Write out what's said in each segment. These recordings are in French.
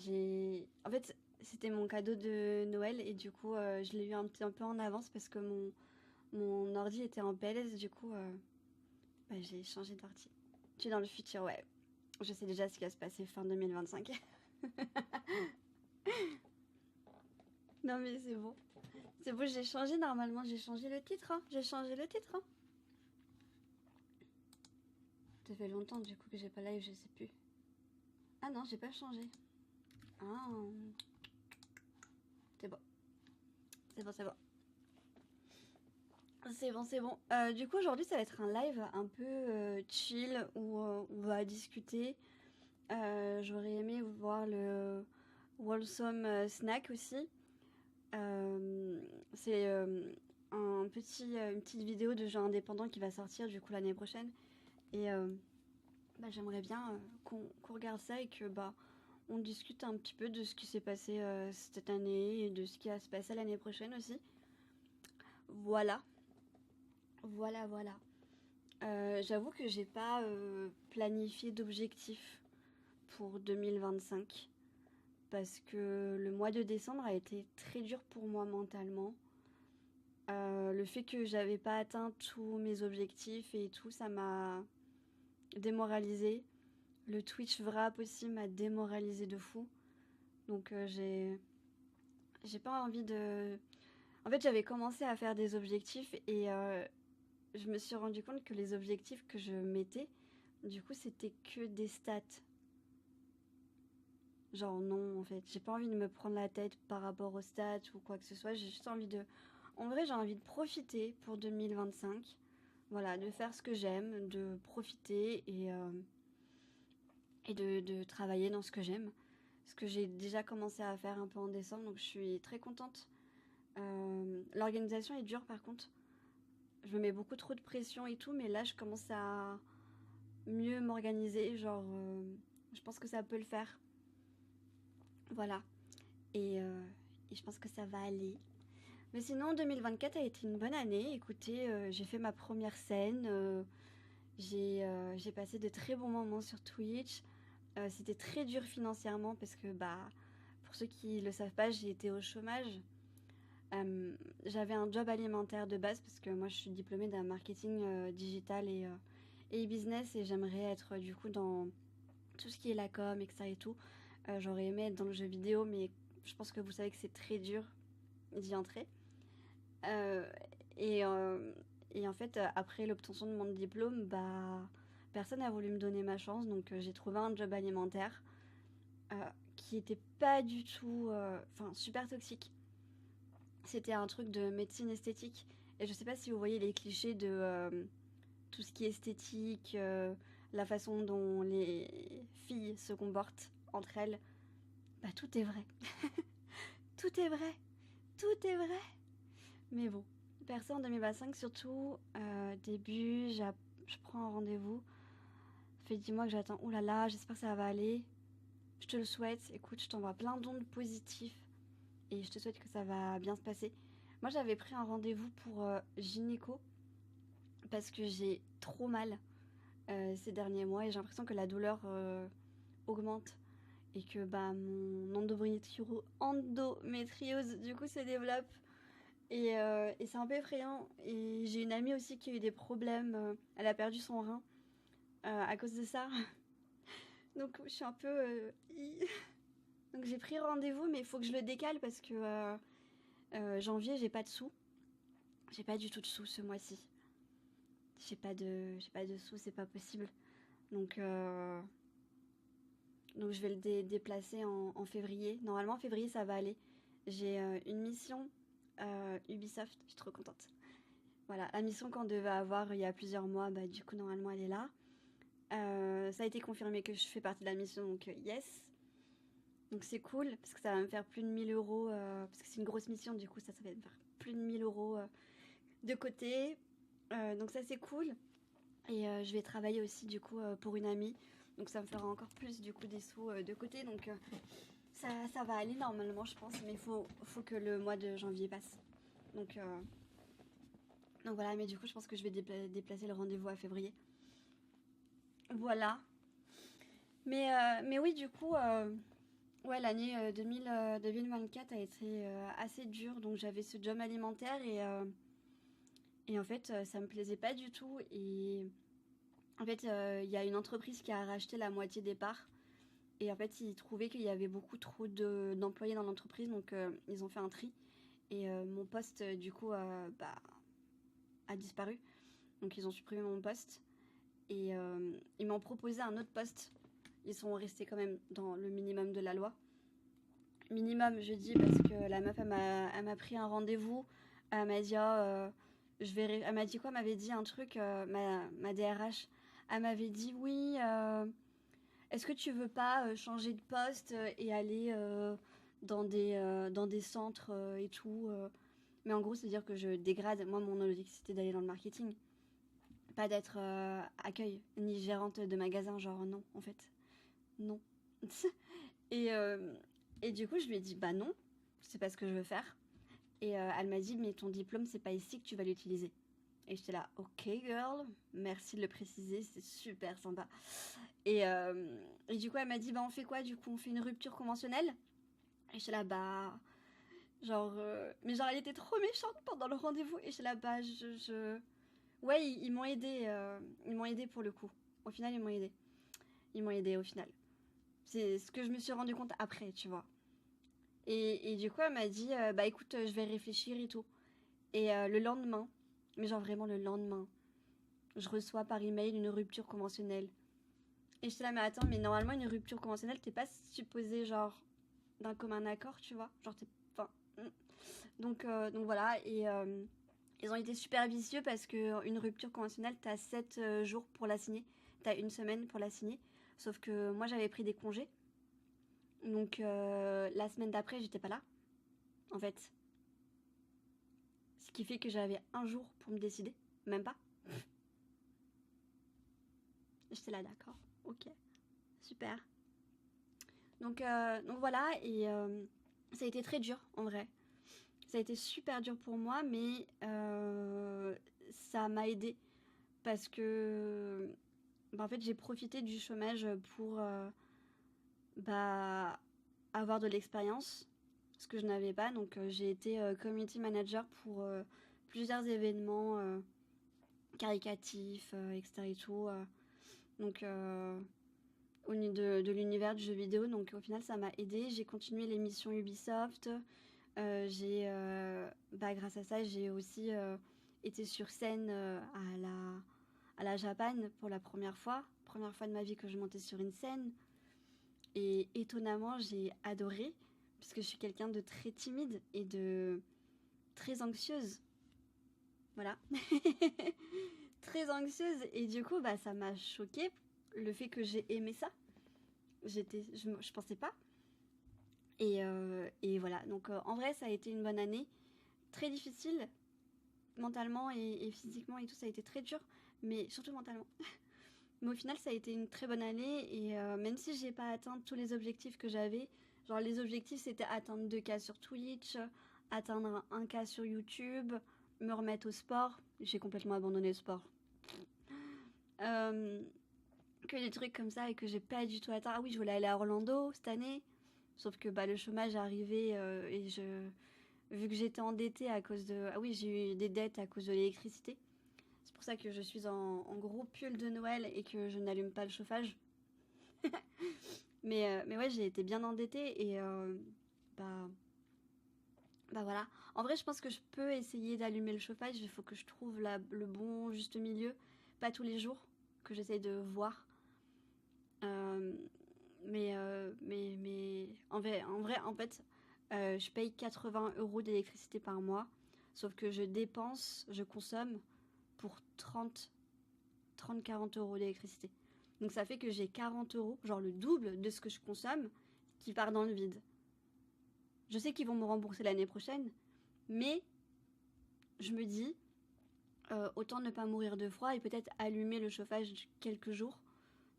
En fait, c'était mon cadeau de Noël et du coup, je l'ai eu un peu en avance parce que mon ordi était en PLS, du coup, bah, j'ai changé d'ordi. Tu es dans le futur, ouais. Je sais déjà ce qui va se passer fin 2025. Non mais c'est bon. C'est bon, j'ai changé normalement, j'ai changé le titre, hein. J'ai changé le titre, hein. Ça fait longtemps du coup que j'ai pas live, je sais plus. Ah non, j'ai pas changé. Ah, c'est bon. C'est bon, c'est bon. C'est bon, c'est bon. Du coup, aujourd'hui, ça va être un live un peu chill où on va discuter. J'aurais aimé voir le Wholesome Snack aussi. Euh, c'est une petite vidéo de jeu indépendant qui va sortir du coup l'année prochaine. Et bah, j'aimerais bien qu'on regarde ça et que bah, on discute un petit peu de ce qui s'est passé cette année et de ce qui va se passer l'année prochaine aussi. Voilà, voilà. J'avoue que j'ai pas planifié d'objectif pour 2025 parce que le mois de décembre a été très dur pour moi mentalement. Le fait que j'avais pas atteint tous mes objectifs et tout, ça m'a démoralisée. Le Twitch Wrap aussi m'a démoralisée de fou. Donc j'ai pas envie de... En fait, j'avais commencé à faire des objectifs et je me suis rendu compte que les objectifs que je mettais, du coup, c'était que des stats. Genre non, en fait, j'ai pas envie de me prendre la tête par rapport aux stats ou quoi que ce soit. J'ai juste envie de... En vrai, j'ai envie de profiter pour 2025. Voilà, de faire ce que j'aime, de profiter et de travailler dans ce que j'aime. Ce que j'ai déjà commencé à faire un peu en décembre, donc je suis très contente. L'organisation est dure par contre. Je me mets beaucoup trop de pression et tout, mais là je commence à mieux m'organiser. Genre, je pense que ça peut le faire. Voilà. Et, euh, et je pense que ça va aller. Mais sinon, 2024 a été une bonne année. Écoutez, j'ai fait ma première scène. J'ai passé de très bons moments sur Twitch. C'était très dur financièrement parce que, bah, pour ceux qui ne le savent pas, j'ai été au chômage. Euh, J'avais un job alimentaire de base parce que moi, je suis diplômée d'un marketing digital et e-business et j'aimerais être du coup dans tout ce qui est la com, etc. et tout. J'aurais aimé être dans le jeu vidéo, mais je pense que vous savez que c'est très dur d'y entrer. Euh, et, euh, et en fait, après l'obtention de mon diplôme, bah, personne n'a voulu me donner ma chance, donc j'ai trouvé un job alimentaire euh, qui était pas du tout, enfin, super toxique. C'était un truc de médecine esthétique. Et je sais pas si vous voyez les clichés de tout ce qui est esthétique, la façon dont les filles se comportent entre elles. Bah, tout est vrai. Tout est vrai. Tout est vrai. Mais bon, perso en 2025, surtout, début, je prends un rendez-vous. Fais 10 mois que j'attends. Ouh là là, j'espère que ça va aller. Je te le souhaite. Écoute, je t'envoie plein d'ondes positifs et je te souhaite que ça va bien se passer. Moi, j'avais pris un rendez-vous pour gynéco parce que j'ai trop mal ces derniers mois et j'ai l'impression que la douleur augmente et que bah, mon endométriose du coup se développe. Et c'est un peu effrayant. Et j'ai une amie aussi qui a eu des problèmes. Elle a perdu son rein à cause de ça. Donc je suis un peu... Donc j'ai pris rendez-vous, mais il faut que je le décale parce que janvier, j'ai pas de sous. J'ai pas du tout de sous ce mois-ci. J'ai pas de sous, c'est pas possible. Donc, euh, donc je vais le déplacer en février. Normalement, en février, ça va aller. J'ai une mission Ubisoft, je suis trop contente. Voilà, la mission qu'on devait avoir il y a plusieurs mois, bah, du coup, normalement, elle est là. Ça a été confirmé que je fais partie de la mission, donc yes. Donc c'est cool, parce que ça va me faire plus de 1 000 euros, parce que c'est une grosse mission, du coup, ça va me faire plus de 1 000 euros de côté. Donc ça, c'est cool. Et je vais travailler aussi, du coup, pour une amie. Donc ça me fera encore plus, du coup, des sous de côté. Donc ça va aller normalement, je pense, mais faut que le mois de janvier passe. Donc, euh, donc voilà, mais du coup, je pense que je vais déplacer le rendez-vous à février. Voilà. Mais oui, du coup, Ouais, l'année 2024 a été assez dure, donc j'avais ce job alimentaire et en fait, ça me plaisait pas du tout. Et en fait, il y a une entreprise qui a racheté la moitié des parts. Et en fait, ils trouvaient qu'il y avait beaucoup trop d'employés dans l'entreprise, donc ils ont fait un tri. Et mon poste, du coup, a disparu. Donc ils ont supprimé mon poste. Et ils m'ont proposé un autre poste. Ils sont restés quand même dans le minimum de la loi. Minimum, je dis, parce que la meuf, elle m'a pris un rendez-vous. Elle m'a dit, elle m'a dit quoi? Elle m'avait dit un truc, ma DRH. Elle m'avait dit, oui, est-ce que tu veux pas changer de poste et aller dans des centres et tout Mais en gros, c'est-à-dire que je dégrade. Moi, mon objectif, c'était d'aller dans le marketing. Pas d'être accueil, ni gérante de magasin, genre non, en fait. Non. et, euh, et du coup, je lui ai dit, bah non, c'est pas ce que je veux faire. Et elle m'a dit, mais ton diplôme, c'est pas ici que tu vas l'utiliser. Et j'étais là, ok girl, merci de le préciser, c'est super sympa. Et du coup, elle m'a dit, bah on fait quoi? Du coup, on fait une rupture conventionnelle? Et j'étais là, bah, genre, mais genre, elle était trop méchante pendant le rendez-vous. Et j'étais là, bah, ouais, ils m'ont aidé, ils m'ont aidé pour le coup. Au final, ils m'ont aidé. Ils m'ont aidé au final. C'est ce que je me suis rendu compte après, tu vois. Et du coup, elle m'a dit, bah écoute, je vais réfléchir et tout. Et le lendemain, mais genre vraiment le lendemain, je reçois par email une rupture conventionnelle. Et j'étais là, mais attends, mais normalement, une rupture conventionnelle, t'es pas supposé, genre, d'un commun accord, tu vois. Genre, t'es. Enfin. Donc voilà. Et ils ont été super vicieux parce qu'une rupture conventionnelle, t'as 7 jours pour la signer. T'as une semaine pour la signer. Sauf que moi, j'avais pris des congés. Donc la semaine d'après, j'étais pas là, en fait. Ce qui fait que j'avais un jour pour me décider. Même pas. J'étais là, d'accord. Ok. Super. Donc voilà. Et ça a été très dur, en vrai. Ça a été super dur pour moi, mais ça m'a aidé parce que bah, en fait j'ai profité du chômage pour bah, avoir de l'expérience, ce que je n'avais pas. Donc j'ai été community manager pour plusieurs événements caricatifs, etc. Et tout, donc de l'univers du jeu vidéo. Donc au final ça m'a aidé. J'ai continué les missions Ubisoft. Grâce à ça, j'ai aussi été sur scène à la Japan pour la première fois de ma vie que je montais sur une scène. Et étonnamment, j'ai adoré, puisque je suis quelqu'un de très timide et de très anxieuse. Voilà. Très anxieuse. Et du coup, bah, ça m'a choquée le fait que j'ai aimé ça. Je pensais pas. Et voilà. Donc en vrai, ça a été une bonne année. Très difficile, mentalement et physiquement et tout, ça a été très dur, mais surtout mentalement. Mais au final, ça a été une très bonne année et même si j'ai pas atteint tous les objectifs que j'avais, genre les objectifs c'était atteindre 2K sur Twitch, atteindre 1K sur YouTube, me remettre au sport. J'ai complètement abandonné le sport. Euh, que des trucs comme ça et que j'ai pas du tout atteint. Ah oui, je voulais aller à Orlando cette année, sauf que bah, le chômage est arrivé et vu que j'étais endettée à cause de... Ah oui, j'ai eu des dettes à cause de l'électricité. C'est pour ça que je suis en gros pull de Noël et que je n'allume pas le chauffage. Mais ouais, j'ai été bien endettée et bah, bah voilà. En vrai, je pense que je peux essayer d'allumer le chauffage. Il faut que je trouve le bon juste milieu. Pas tous les jours, que j'essaye de voir. Euh, mais en vrai, en fait, je paye 80 € d'électricité par mois. Sauf que je consomme pour 30-40 € d'électricité. Donc ça fait que j'ai 40 €, genre le double de ce que je consomme, qui part dans le vide. Je sais qu'ils vont me rembourser l'année prochaine, mais je me dis, autant ne pas mourir de froid et peut-être allumer le chauffage quelques jours,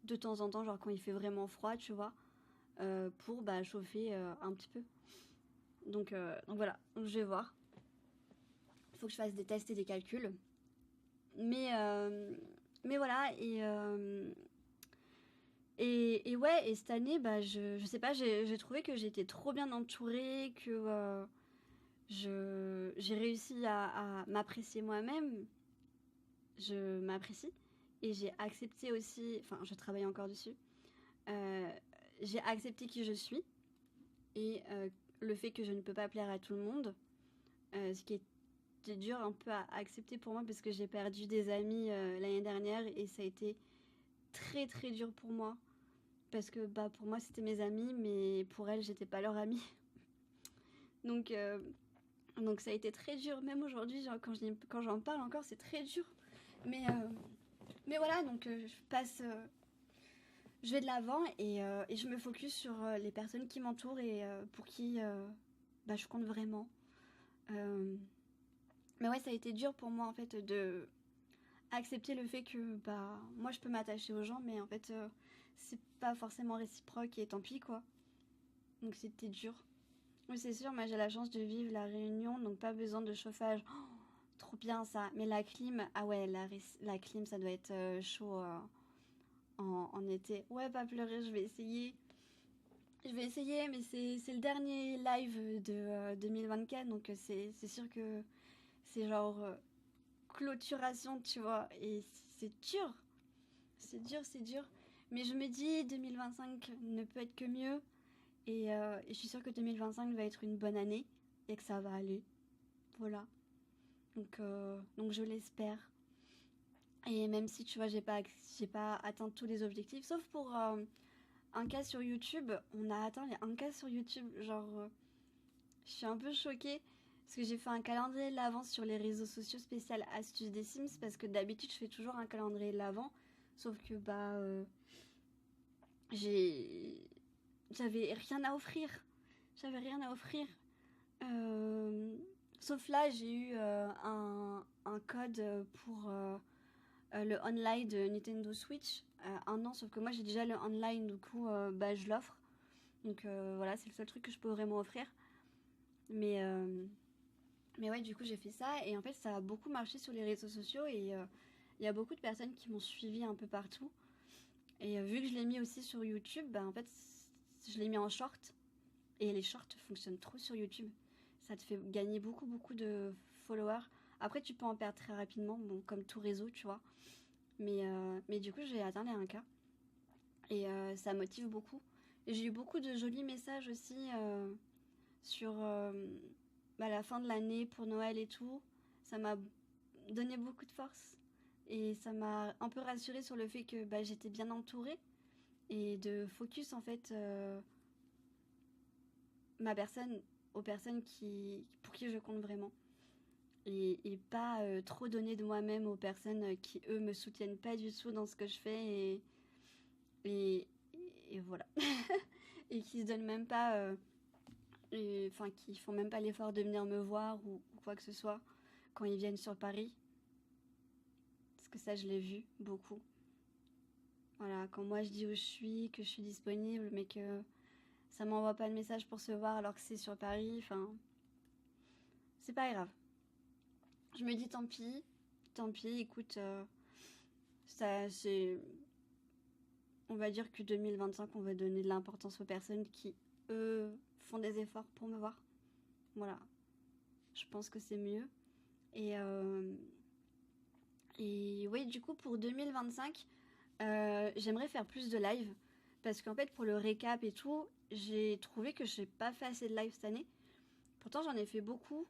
de temps en temps, genre quand il fait vraiment froid, tu vois, pour bah, chauffer un petit peu. Donc voilà, donc je vais voir. Il faut que je fasse des tests et des calculs. Mais, euh, mais voilà, Et ouais, et cette année, bah, je sais pas, j'ai trouvé que j'étais trop bien entourée, que j'ai réussi à m'apprécier moi-même. Je m'apprécie. Et j'ai accepté aussi, enfin, je travaille encore dessus. euh, j'ai accepté qui je suis et le fait que je ne peux pas plaire à tout le monde, ce qui était dur un peu à accepter pour moi parce que j'ai perdu des amis l'année dernière et ça a été très très dur pour moi parce que bah pour moi c'était mes amis mais pour elles j'étais pas leur amie. Donc donc ça a été très dur même aujourd'hui quand j'en parle encore c'est très dur. Mais voilà donc je vais de l'avant et je me focus sur les personnes qui m'entourent et pour qui bah, je compte vraiment. Euh, mais ouais, ça a été dur pour moi en fait de accepter le fait que bah moi je peux m'attacher aux gens, mais en fait c'est pas forcément réciproque et tant pis quoi. Donc c'était dur. Oui, c'est sûr, moi j'ai la chance de vivre la Réunion, donc pas besoin de chauffage. Oh, trop bien ça. Mais la clim, ah ouais, la clim ça doit être chaud en été. Ouais, pas pleurer, je vais essayer. Je vais essayer, mais c'est le dernier live de 2024, donc c'est sûr que c'est genre clôturation, tu vois, et c'est dur, c'est dur, c'est dur. Mais je me dis 2025 ne peut être que mieux, et je suis sûre que 2025 va être une bonne année, et que ça va aller, voilà. Donc je l'espère. Et même si, tu vois, j'ai pas atteint tous les objectifs, sauf pour un cas sur YouTube, on a atteint les 1K sur YouTube, genre... je suis un peu choquée parce que j'ai fait un calendrier de l'avant sur les réseaux sociaux spécial astuces des Sims parce que d'habitude je fais toujours un calendrier de l'avant sauf que bah j'ai j'avais rien à offrir. J'avais rien à offrir. Euh, Sauf là j'ai eu un code pour le online de Nintendo Switch 1 an sauf que moi j'ai déjà le online du coup bah je l'offre. Donc voilà c'est le seul truc que je peux vraiment offrir. Mais Mais ouais, du coup, j'ai fait ça et en fait, ça a beaucoup marché sur les réseaux sociaux et il y a beaucoup de personnes qui m'ont suivi un peu partout. Et vu que je l'ai mis aussi sur YouTube, bah en fait, je l'ai mis en short et les shorts fonctionnent trop sur YouTube. Ça te fait gagner beaucoup, beaucoup de followers. Après, tu peux en perdre très rapidement, bon, comme tout réseau, tu vois. Mais du coup, j'ai atteint les 1K et ça motive beaucoup. Et j'ai eu beaucoup de jolis messages aussi sur bah, la fin de l'année pour Noël et tout. Ça m'a donné beaucoup de force et ça m'a un peu rassurée sur le fait que bah, j'étais bien entourée et de focus en fait ma personne aux personnes pour qui je compte vraiment et pas trop donner de moi-même aux personnes qui eux me soutiennent pas du tout dans ce que je fais et, et voilà et qui se donnent même pas enfin qui font même pas l'effort de venir me voir ou quoi que ce soit quand ils viennent sur Paris parce que ça je l'ai vu beaucoup. Voilà, quand moi je dis où je suis, que je suis disponible, mais que ça m'envoie pas de message pour se voir alors que c'est sur Paris, enfin, c'est pas grave. Je me dis tant pis, écoute, ça c'est. On va dire que 2025, on va donner de l'importance aux personnes qui, eux, font des efforts pour me voir. Voilà, je pense que c'est mieux. Et, euh, et oui, du coup, pour 2025, j'aimerais faire plus de live. Parce qu'en fait, pour le récap et tout, j'ai trouvé que je n'ai pas fait assez de live cette année. Pourtant, j'en ai fait beaucoup.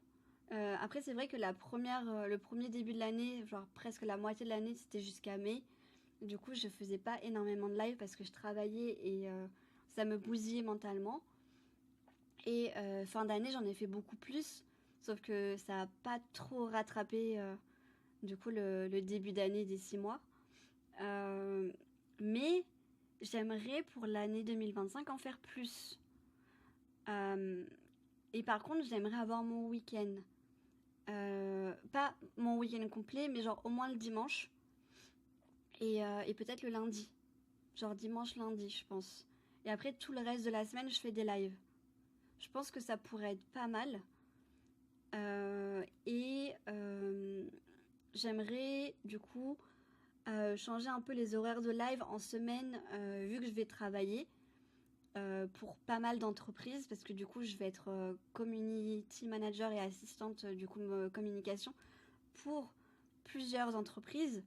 Après, c'est vrai que le premier début de l'année, genre presque la moitié de l'année, c'était jusqu'à mai. Du coup, je faisais pas énormément de live parce que je travaillais et ça me bousillait mentalement. Et fin d'année, j'en ai fait beaucoup plus. Sauf que ça n'a pas trop rattrapé du coup le début d'année des 6 mois. Euh, mais j'aimerais pour l'année 2025 en faire plus. Euh, et par contre, j'aimerais avoir mon week-end. Pas mon week-end complet, mais genre au moins le dimanche. Et peut-être le lundi. Genre dimanche, lundi, je pense. Et après, tout le reste de la semaine, je fais des lives. Je pense que ça pourrait être pas mal. Et j'aimerais, du coup, changer un peu les horaires de live en semaine, vu que je vais travailler pour pas mal d'entreprises, parce que du coup, je vais être community manager et assistante du coup communication pour plusieurs entreprises.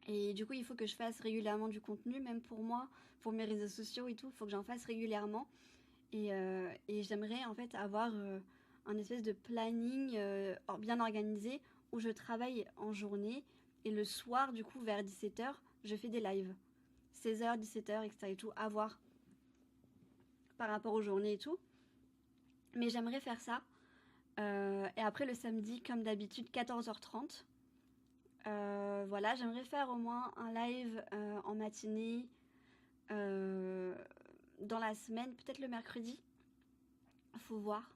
Et du coup, il faut que je fasse régulièrement du contenu, même pour moi, pour mes réseaux sociaux et tout. Il faut que j'en fasse régulièrement. Et j'aimerais en fait avoir un espèce de planning bien organisé où je travaille en journée et le soir, du coup, vers 17h, je fais des lives. 16h, 17h, etc. et tout, à voir par rapport aux journées et tout. Mais j'aimerais faire ça. Et après, le samedi, comme d'habitude, 14h30. Voilà, j'aimerais faire au moins un live en matinée dans la semaine, peut-être le mercredi. Faut voir.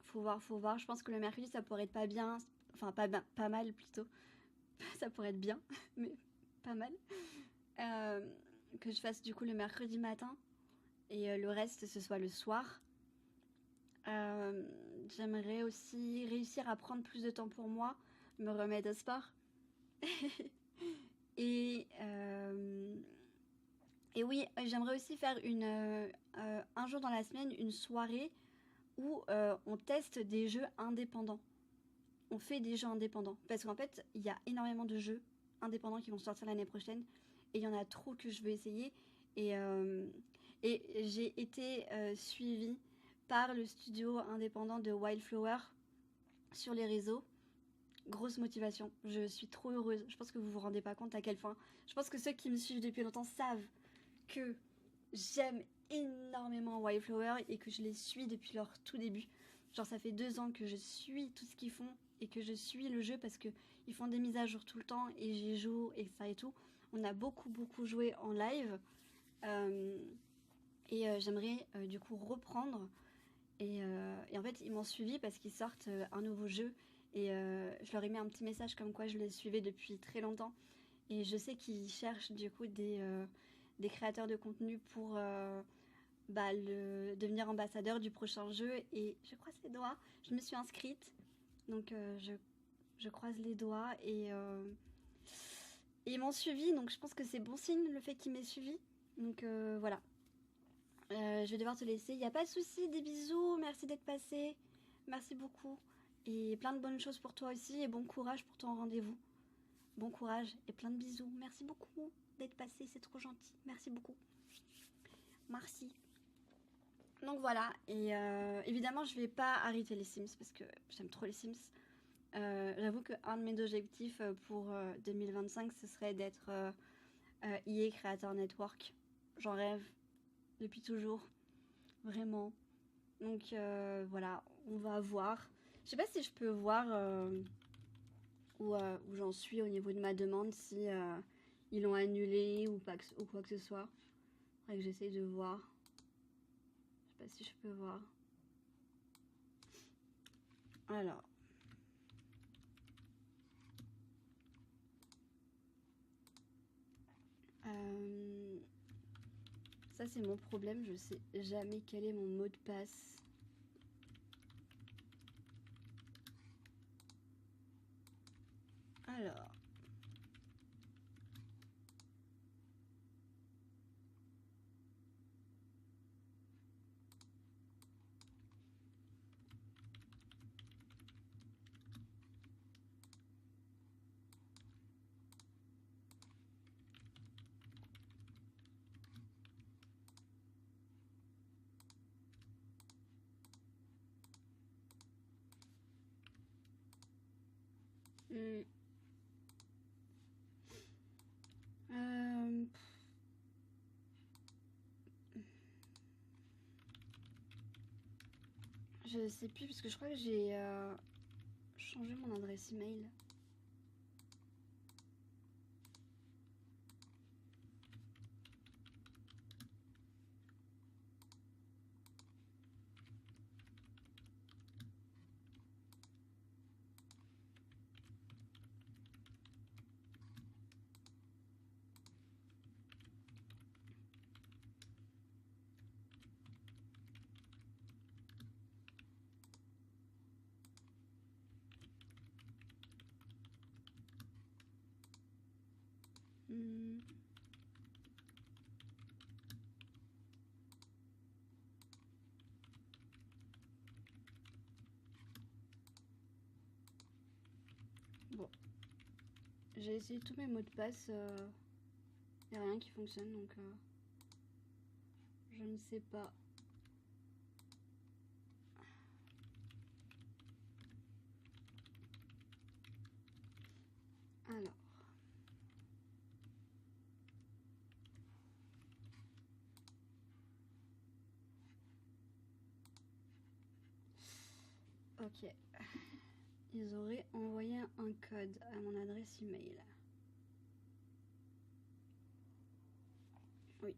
Faut voir. Je pense que le mercredi, ça pourrait être pas bien. Enfin, pas mal plutôt. Ça pourrait être bien, mais pas mal. Euh, que je fasse du coup le mercredi matin et le reste, ce soit le soir. J'aimerais aussi réussir à prendre plus de temps pour moi, me remettre au sport. et, euh, et oui, j'aimerais aussi faire un jour dans la semaine une soirée où on teste des jeux indépendants. On fait des jeux indépendants. Parce qu'en fait, il y a énormément de jeux indépendants qui vont sortir l'année prochaine. Et il y en a trop que je veux essayer. Et, euh, et j'ai été suivie par le studio indépendant de Wildflower sur les réseaux. Grosse motivation. Je suis trop heureuse. Je pense que vous vous rendez pas compte à quel point. Je pense que ceux qui me suivent depuis longtemps savent que j'aime énormément Wildflower et que je les suis depuis leur tout début. Genre ça fait 2 ans que je suis tout ce qu'ils font et que je suis le jeu parce que ils font des mises à jour tout le temps et j'y joue et ça et tout. On a beaucoup joué en live j'aimerais du coup reprendre et en fait ils m'ont suivi parce qu'ils sortent un nouveau jeu et je leur ai mis un petit message comme quoi je les suivais depuis très longtemps et je sais qu'ils cherchent du coup des créateurs de contenu pour devenir ambassadeur du prochain jeu et je croise les doigts. Je me suis inscrite, donc je croise les doigts et ils m'ont suivi, donc je pense que c'est bon signe le fait qu'ils m'aient suivi. Donc voilà. Je vais devoir te laisser. Il n'y a pas de souci, des bisous, merci d'être passé. Merci beaucoup. Et plein de bonnes choses pour toi aussi et bon courage pour ton rendez-vous. Bon courage et plein de bisous. Merci beaucoup d'être passé, c'est trop gentil. Merci beaucoup. Merci. Donc voilà, et évidemment je vais pas arrêter les Sims parce que j'aime trop les Sims. J'avoue qu'un de mes objectifs pour 2025 ce serait d'être EA Creator Network. J'en rêve depuis toujours, vraiment. Donc voilà, on va voir. Je sais pas si je peux voir où j'en suis au niveau de ma demande, si ils l'ont annulé ou quoi que ce soit. Faudrait que j'essaye de voir. Je sais pas si je peux voir. Alors. Ça c'est mon problème, je sais jamais quel est mon mot de passe. Alors. Hmm. Je sais plus parce que je crois que j'ai changé mon adresse email. Hmm. Bon, j'ai essayé tous mes mots de passe, y a rien qui fonctionne, donc je ne sais pas. Alors. Ok. Ils auraient envoyé un code à mon adresse email. Oui.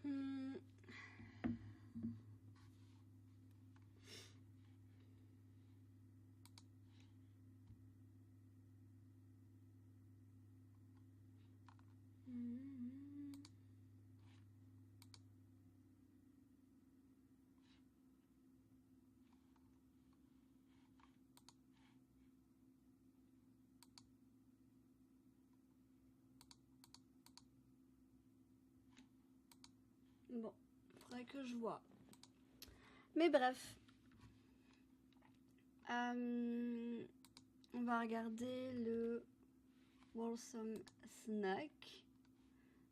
Hmm. Bon, faudrait que je vois. Mais bref. On va regarder le Wholesome Snack.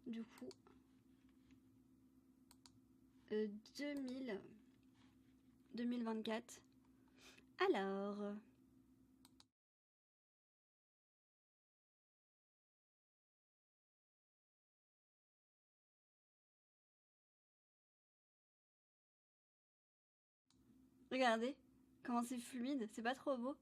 Du coup, 2024. Alors. Regardez comment c'est fluide, c'est pas trop beau?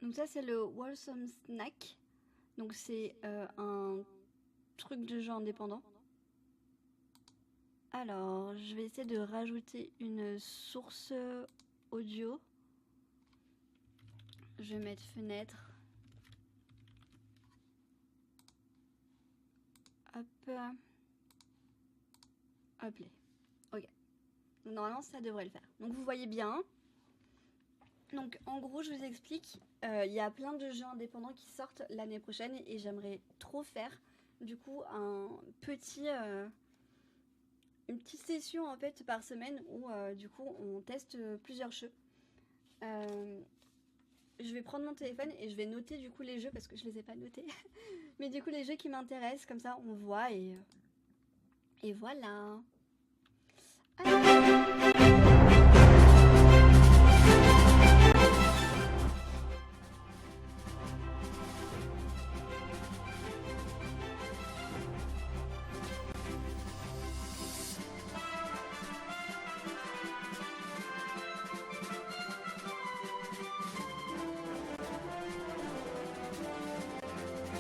Donc ça c'est le Wholesome Snack. Donc c'est un truc de jeu indépendant. Alors, je vais essayer de rajouter une source audio. Je vais mettre fenêtre. Hop. Hop là. Ok. Normalement, ça devrait le faire. Donc, vous voyez bien. Donc, en gros, je vous explique. Il y a plein de jeux indépendants qui sortent l'année prochaine et j'aimerais trop faire, du coup, une petite session en fait par semaine où, du coup, on teste plusieurs jeux. Je vais prendre mon téléphone et je vais noter du coup les jeux parce que je les ai pas notés. Mais du coup les jeux qui m'intéressent, comme ça on voit et voilà.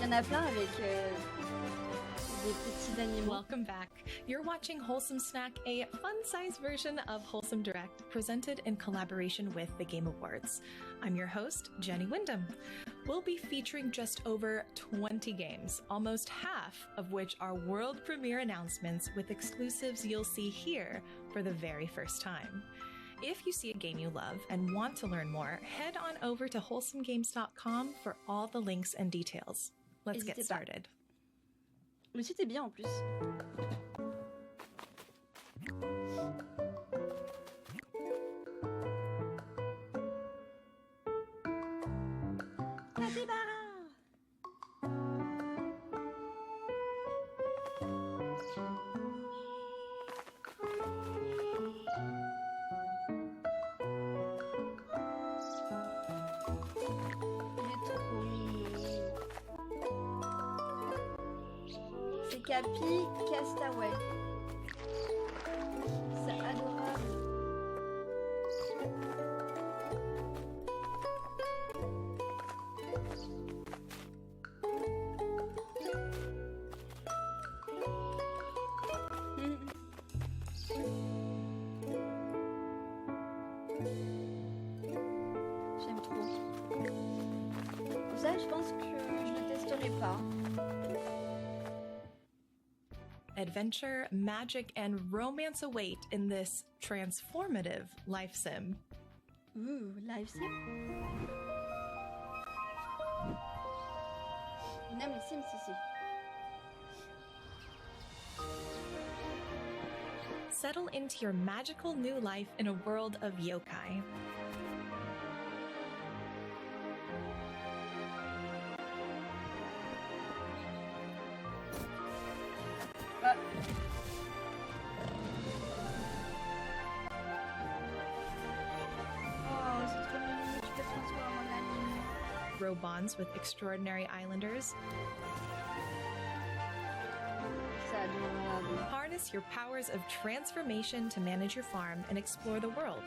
Il y en a plein avec des petits animaux. Welcome back. You're watching Wholesome Snack, a fun-sized version of Wholesome Direct, presented in collaboration with the Game Awards. I'm your host, Jenny Wyndham. We'll be featuring just over 20 games, almost half of which are world premiere announcements with exclusives you'll see here for the very first time. If you see a game you love and want to learn more, head on over to wholesomegames.com for all the links and details. Let's get started. Le site est bien en plus. Capybara! Capi Castaway. C'est adorable. J'aime trop. Ça, je pense que je ne testerai pas. Adventure, magic, and romance await in this transformative life sim. Ouh, live sim. On aime les sims ici. Settle into your magical new life in a world of yokai. Ah. Oh, c'est trop mignon, tu peux te transformer en anime. Grow bonds with extraordinary islanders. C'est adorable. Harness your powers of transformation to manage your farm and explore the world.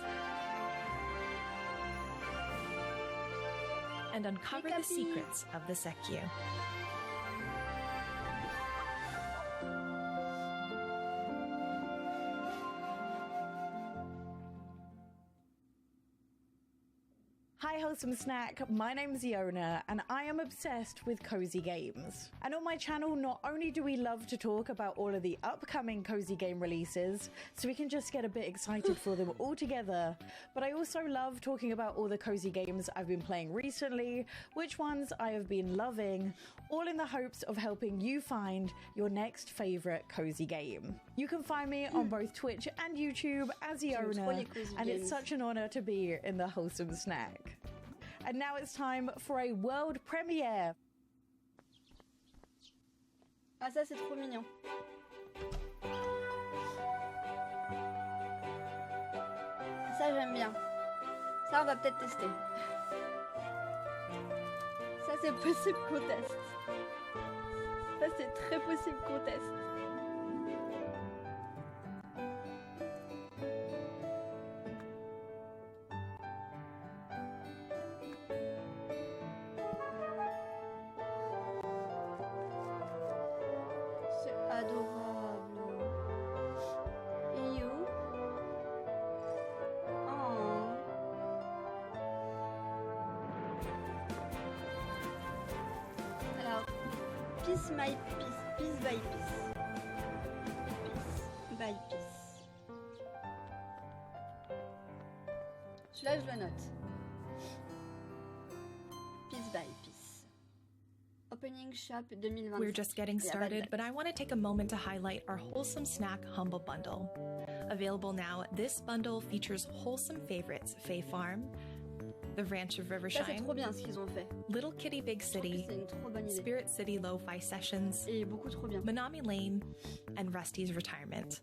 And uncover the secrets of the Sekyu. Hi Wholesome Snack, my name's Iona and I am obsessed with cozy games. And on my channel, not only do we love to talk about all of the upcoming cozy game releases, so we can just get a bit excited for them all together, but I also love talking about all the cozy games I've been playing recently, which ones I have been loving, all in the hopes of helping you find your next favorite cozy game. You can find me on both Twitch and YouTube as Iona, and it's such an honor to be in the Wholesome Snack. And now it's time for a world premiere. Ah, ça c'est trop mignon. Ça j'aime bien. Ça on va peut-être tester. Ça c'est possible qu'on teste. Ça c'est très possible qu'on teste. C'est adorable. Et you? Oh. Alors, Peace by Peace, Peace by Peace. Peace by Peace. Celui-là, je le note. Peace by Peace. Opening Shop 2026. We're just getting started, but I want to take a moment to highlight our Wholesome Snack Humble Bundle. Available now, this bundle features wholesome favorites Fae Farm, The Ranch of Ça, c'est Rivershine, trop bien ce qu'ils ont fait. Little Kitty Big Je trouve que City, c'est une trop bonne idée. Spirit City Lo-Fi Sessions, Et beaucoup trop bien. Manami Lane, and Rusty's Retirement.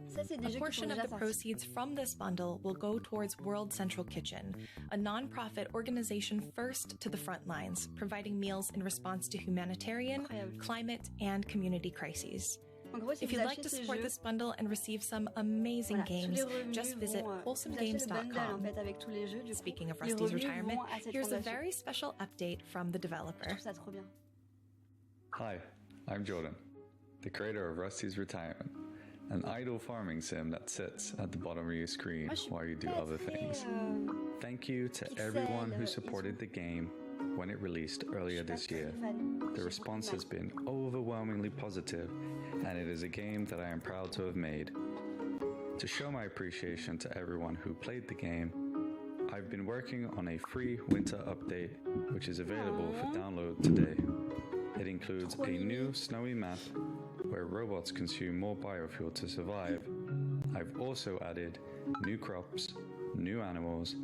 Ça, c'est des A jeux qui sont portion of déjà the sortis. proceeds from this bundle will go towards World Central Kitchen, a non-profit organization first to the front lines, providing meals in response to humanitarian, Incroyable. climate, and community crises. En gros, si If vous you'd like achetez to ces support jeux, this bundle and receive some amazing voilà, tous games, les revenus just visit vont, vous achetez le bundle en wholesomagames.com. fait avec tous les jeux. Du coup, Speaking of les Rusty's revenus retirement, vont à cette here's a fondation. very special update from the Je developer. trouve ça trop bien. Hi, I'm Jordan, the creator of Rusty's Retirement, an idle farming sim that sits at the bottom of your screen Moi, je suis while you do pas other très, things. Thank you to pixel, everyone who ils supported sont- the game when it released je earlier suis pas this très year. fan. The J'ai response beaucoup has de mal. been overwhelmingly positive, and it is a game that I am proud to have made. To show my appreciation to everyone who played the game, I've been working on a free winter update, which is available for download today. It includes a new snowy map where robots consume more biofuel to survive. I've also added new crops, new animals,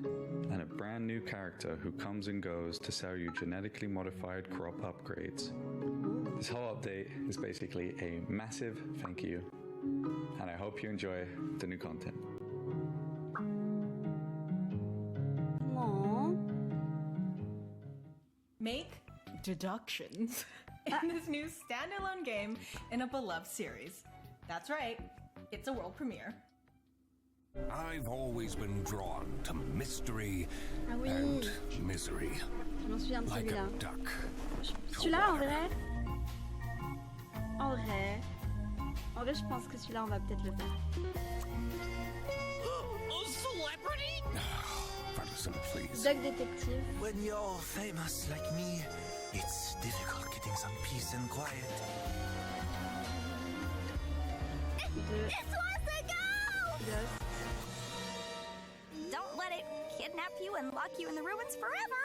and a brand new character who comes and goes to sell you genetically modified crop upgrades. This whole update is basically a massive thank you, and I hope you enjoy the new content. Non. Make deductions. in this new standalone game in a beloved series. That's right, it's a world premiere. I've always been drawn to mystery Ah oui, and misery, je m'en souviens de like celui-là. a duck. to Celui-là, en water. vrai, en vrai, je pense que celui-là, on va peut-être le faire. A celebrity? Madison, please. Duck Detective. When you're famous like me, it's difficult getting some peace and quiet. De Lost. Don't let it kidnap you and lock you in the ruins forever.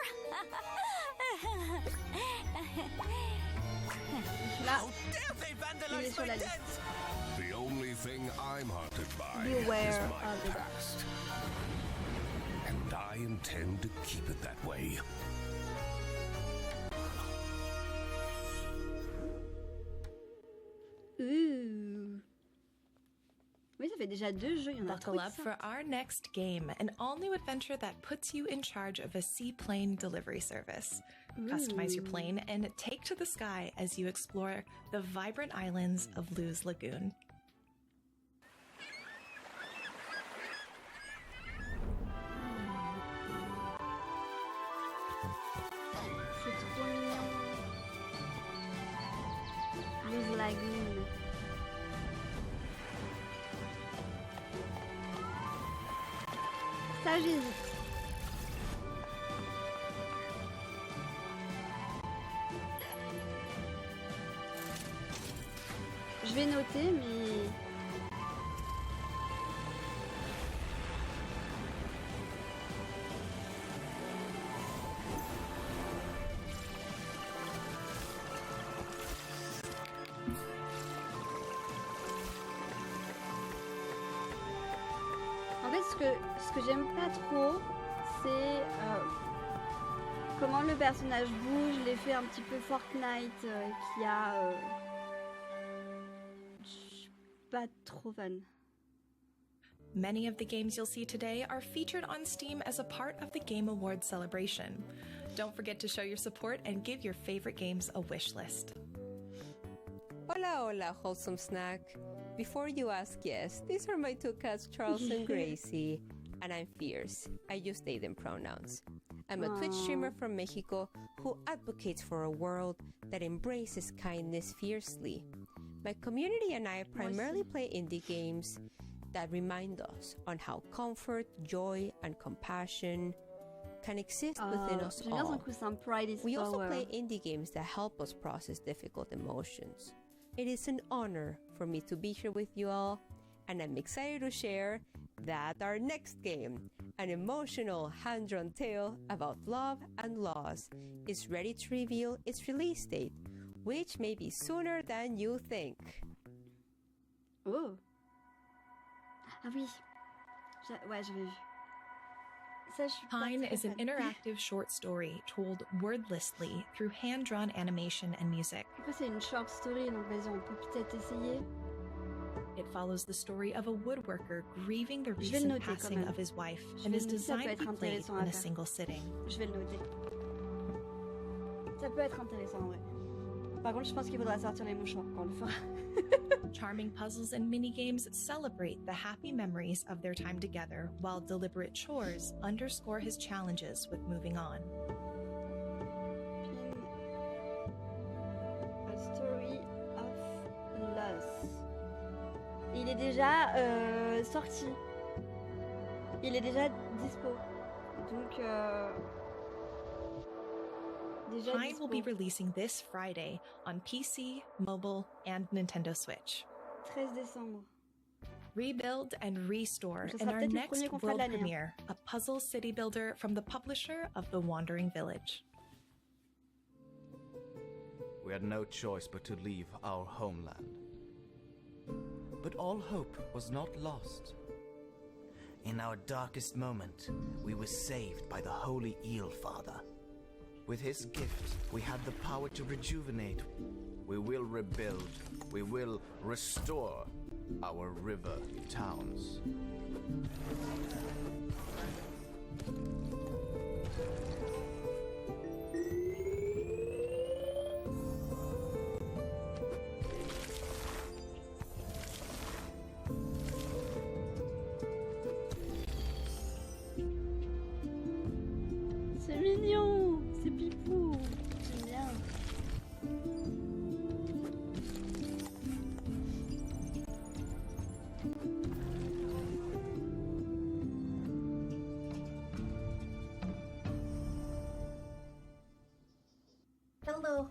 Là, How dare they il est vandalize sur my la liste. tents? The only thing I'm haunted by Beware is my of the duck. past. And I intend to keep it that way. Ouh. Oui, ça fait déjà 2 jeux, il y en a trop Buckle qui up sortent. for our next game, an all-new adventure that puts you in charge of a seaplane delivery service. Customize your plane and take to the sky as you explore the vibrant islands of Luz Lagoon. C'est trop mignon. Luz Lagoon. Ça, j'hésite. Je vais noter, mais... En fait, ce que j'aime pas trop, c'est comment le personnage bouge, l'effet un petit peu Fortnite qu'il y a. Je suis pas trop fan. Many of the games you'll see today are featured on Steam as a part of the Game Awards celebration. Don't forget to show your support and give your favorite games a wish list. Hola, hola, Wholesome Snack. Before you ask, yes, these are my two cats, Charles and Gracie. And I'm fierce. I use they, them pronouns. I'm a Twitch streamer from Mexico who advocates for a world that embraces kindness fiercely. My community and I primarily play indie games that remind us on how comfort, joy, and compassion can exist within us J'aime bien son all. coussin Pride is We also Power. play indie games that help us process difficult emotions. It is an honor for me to be here with you all, and I'm excited to share that our next game, an emotional hand-drawn tale about love and loss, is ready to reveal its release date, which may be sooner than you think. Oh. Ah oui. Ouais, j'avais vu. Ça, je suis pas Pine très is an fan. interactive short story told wordlessly through hand-drawn animation and music. Après, c'est une short story, donc vas-y, on peut peut-être essayer. It follows the story of a woodworker grieving the Je vais le recent noter quand passing même. of his wife Je and vais is le noter, ça peut designed to être be played intéressant à in a faire. single sitting. Je vais le noter. Ça peut être intéressant, en vrai. Par contre, je pense qu'il faudra sortir les mouchoirs quand on le fera. Charming puzzles and mini-games celebrate the happy memories of their time together, while deliberate chores underscore his challenges with moving on. A Story of Loss. Il est déjà sorti. Il est déjà dispo. Donc, déjà Pine will be dispo. releasing this Friday on PC, mobile, and Nintendo Switch. 13 décembre. Rebuild and Restore Ce in sera our peut-être le next premier qu'on fera de world l'année, hein. premiere, a puzzle city builder from the publisher of The Wandering Village. We had no choice but to leave our homeland. But all hope was not lost. In our darkest moment, we were saved by the Holy Eel Father. With his gift, we had the power to rejuvenate. We will rebuild. We will restore our river towns.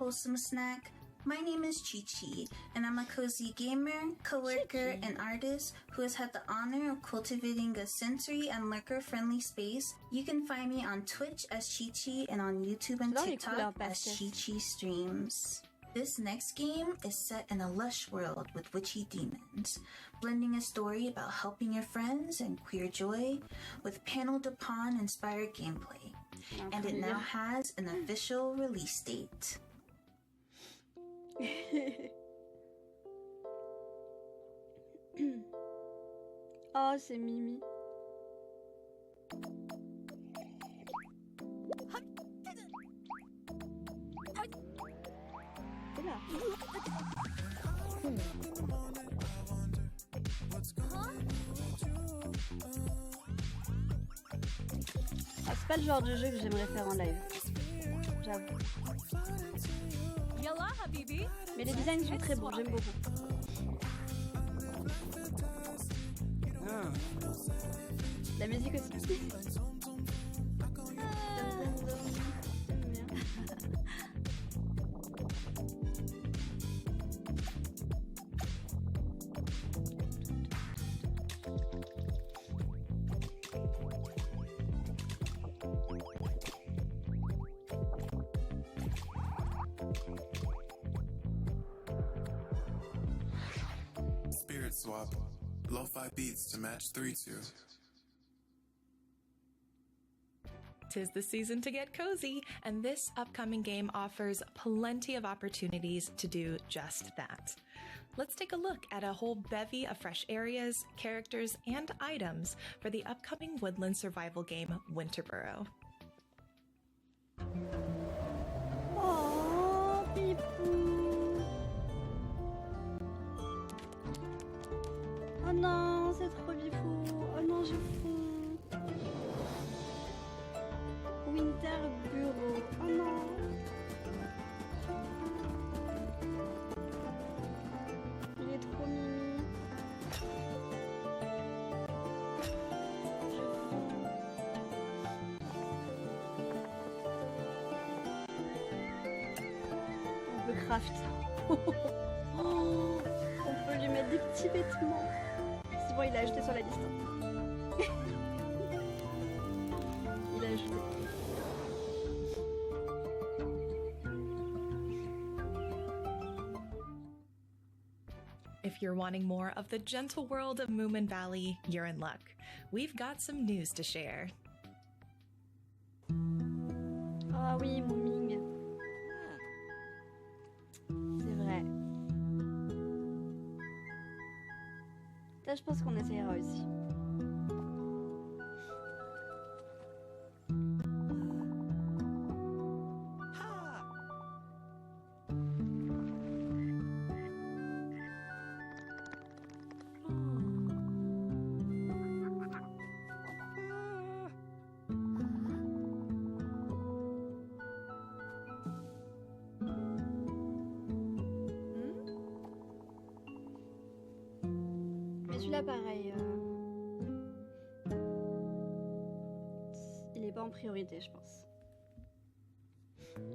Wholesome Snack. My name is Chi Chi, and I'm a cozy gamer, coworker, and artist who has had the honor of cultivating a sensory and lurker-friendly space. You can find me on Twitch as Chi Chi and on YouTube and TikTok as Chi Chi Streams. This next game is set in a lush world with witchy demons, blending a story about helping your friends and queer joy with panel de pawn-inspired gameplay. And it now has an official release date. Oh, c'est Mimi. C'est là. Ah, c'est pas le genre de jeu que j'aimerais faire en live. J'avoue. Mais les designs sont très beaux, j'aime beaucoup. La musique aussi. Spirit swap. Lo-fi beats to match 3-2. Tis the season to get cozy, and this upcoming game offers plenty of opportunities to do just that. Let's take a look at a whole bevy of fresh areas, characters, and items for the upcoming woodland survival game, Winterboro. Oh, Pipou. Oh non, c'est trop bifou. Oh non, j'ai fou. Winterboro. Oh non. Il est trop mimi. On peut craft. On peut lui mettre des petits vêtements. C'est bon, il a ajouté sur la liste. Il a ajouté. If you're wanting more of the gentle world of Moomin Valley, you're in luck. We've got some news to share. Ah oui, Mooming. C'est vrai. Ça, je pense qu'on essayera aussi. Celui-là, pareil. Il est pas en priorité, je pense.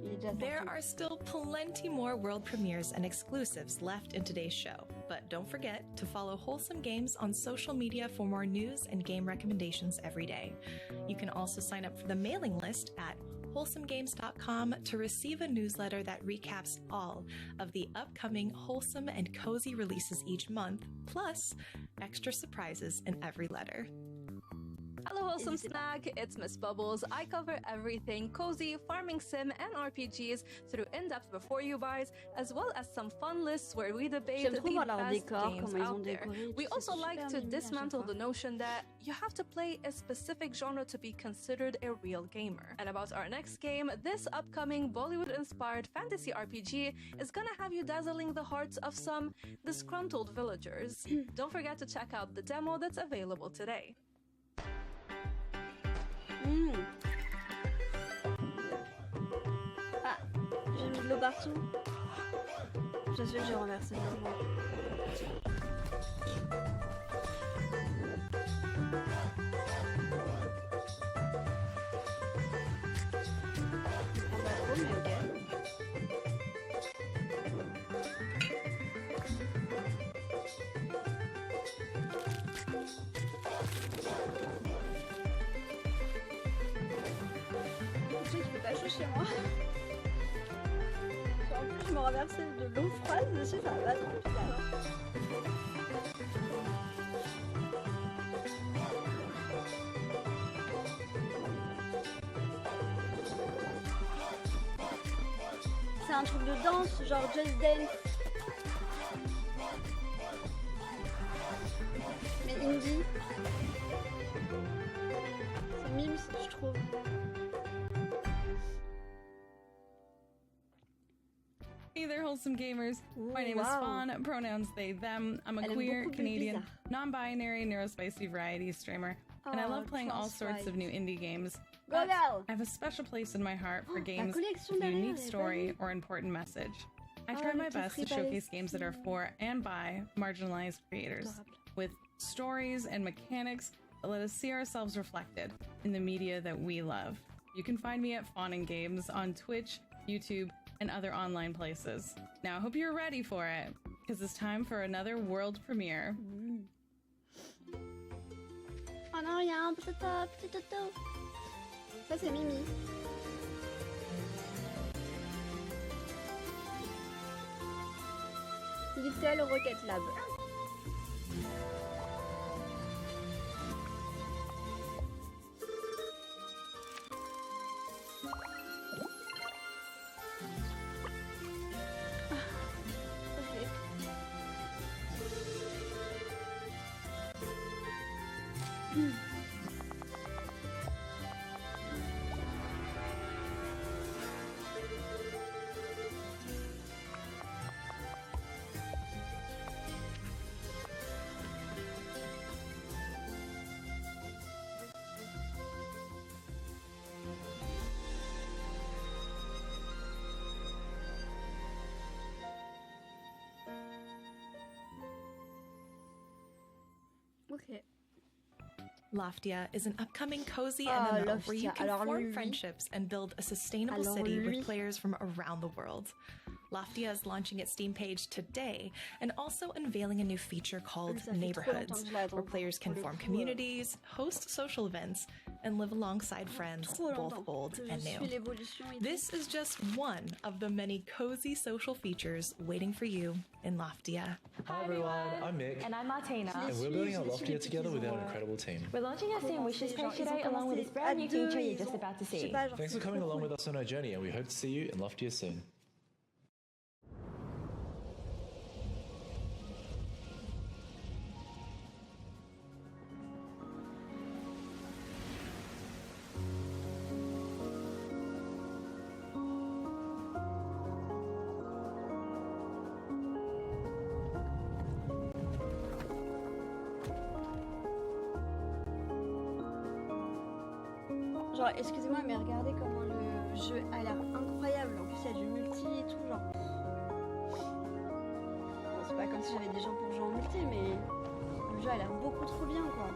Il est déjà sorti. There are still plenty more world premieres and exclusives left in today's show, but don't forget to follow Wholesome Games on social media for more news and game recommendations every day. You can also sign up for the mailing list at wholesomegames.com to receive a newsletter that recaps all of the upcoming wholesome and cozy releases each month, plus extra surprises in every letter. Hello, Wholesome Snack. It's Miss Bubbles. I cover everything cozy, farming sim, and RPGs through in-depth before you buys, as well as some fun lists where we debate the best games out there. We also like to dismantle the notion that you have to play a specific genre to be considered a real gamer. And about our next game, this upcoming Bollywood-inspired fantasy RPG is gonna have you dazzling the hearts of some disgruntled villagers. Don't forget to check out the demo that's available today. Ah, j'ai mis de l'eau partout. J'assume que j'ai renversé le moment. Pas trop, mais ok. Le truc, il fait pas chaud chez moi. En plus, je me renversais de l'eau froide dessus, ça va pas trop bizarre. C'est un truc de danse, genre Just Dance. Mais indie. C'est mimes, je trouve. Hey there, wholesome gamers. My name is Fawn, pronouns they, them. I'm a Elle aime queer, beaucoup Canadian, Blizzard. non-binary, neurospicy variety streamer. And I Oh, love playing all sorts of transvite. new indie games. Go But girl! I have a special place in my heart for La games collection with a derrière, unique elle est story belle. or important message. I Oh, try le my petit best to Free showcase games that are for and by marginalized creators, with stories and mechanics that let us see ourselves reflected in the media that we love. You can find me at Fawning Games on Twitch, YouTube, and other online places. Now, I hope you're ready for it, because it's time for another world premiere. Oh non, il y a un petit toto. Ça, c'est Mimi. Little Rocket Lab. Ok. Ok. Loftia is an upcoming cozy Ah, MMO where you Loftia. can Alors form lui. friendships and build a sustainable Alors city lui. with players from around the world. Loftia is launching its Steam page today and also unveiling a new feature called Ça fait trop longtemps Neighborhoods, que je l'attends. where players can Pour le form coup, communities, host social events, and live alongside friends, Trop both longtemps old que je and suis new. l'évolution et tout. This is just one of the many cozy social features waiting for you in Loftia. Hi everyone, I'm Mick. And I'm Martina. And we're building a Loftia together with our incredible team. We're launching our Steam Wishes page today along with this brand new feature you're just about to see. Thanks for coming along with us on our journey, and we hope to see you in Loftia soon. Genre, excusez-moi, mais regardez comment le jeu a l'air incroyable. En plus, il y a du multi et tout, genre. Bon, c'est pas comme si j'avais des gens pour jouer en multi, mais le jeu a l'air beaucoup trop bien, quoi.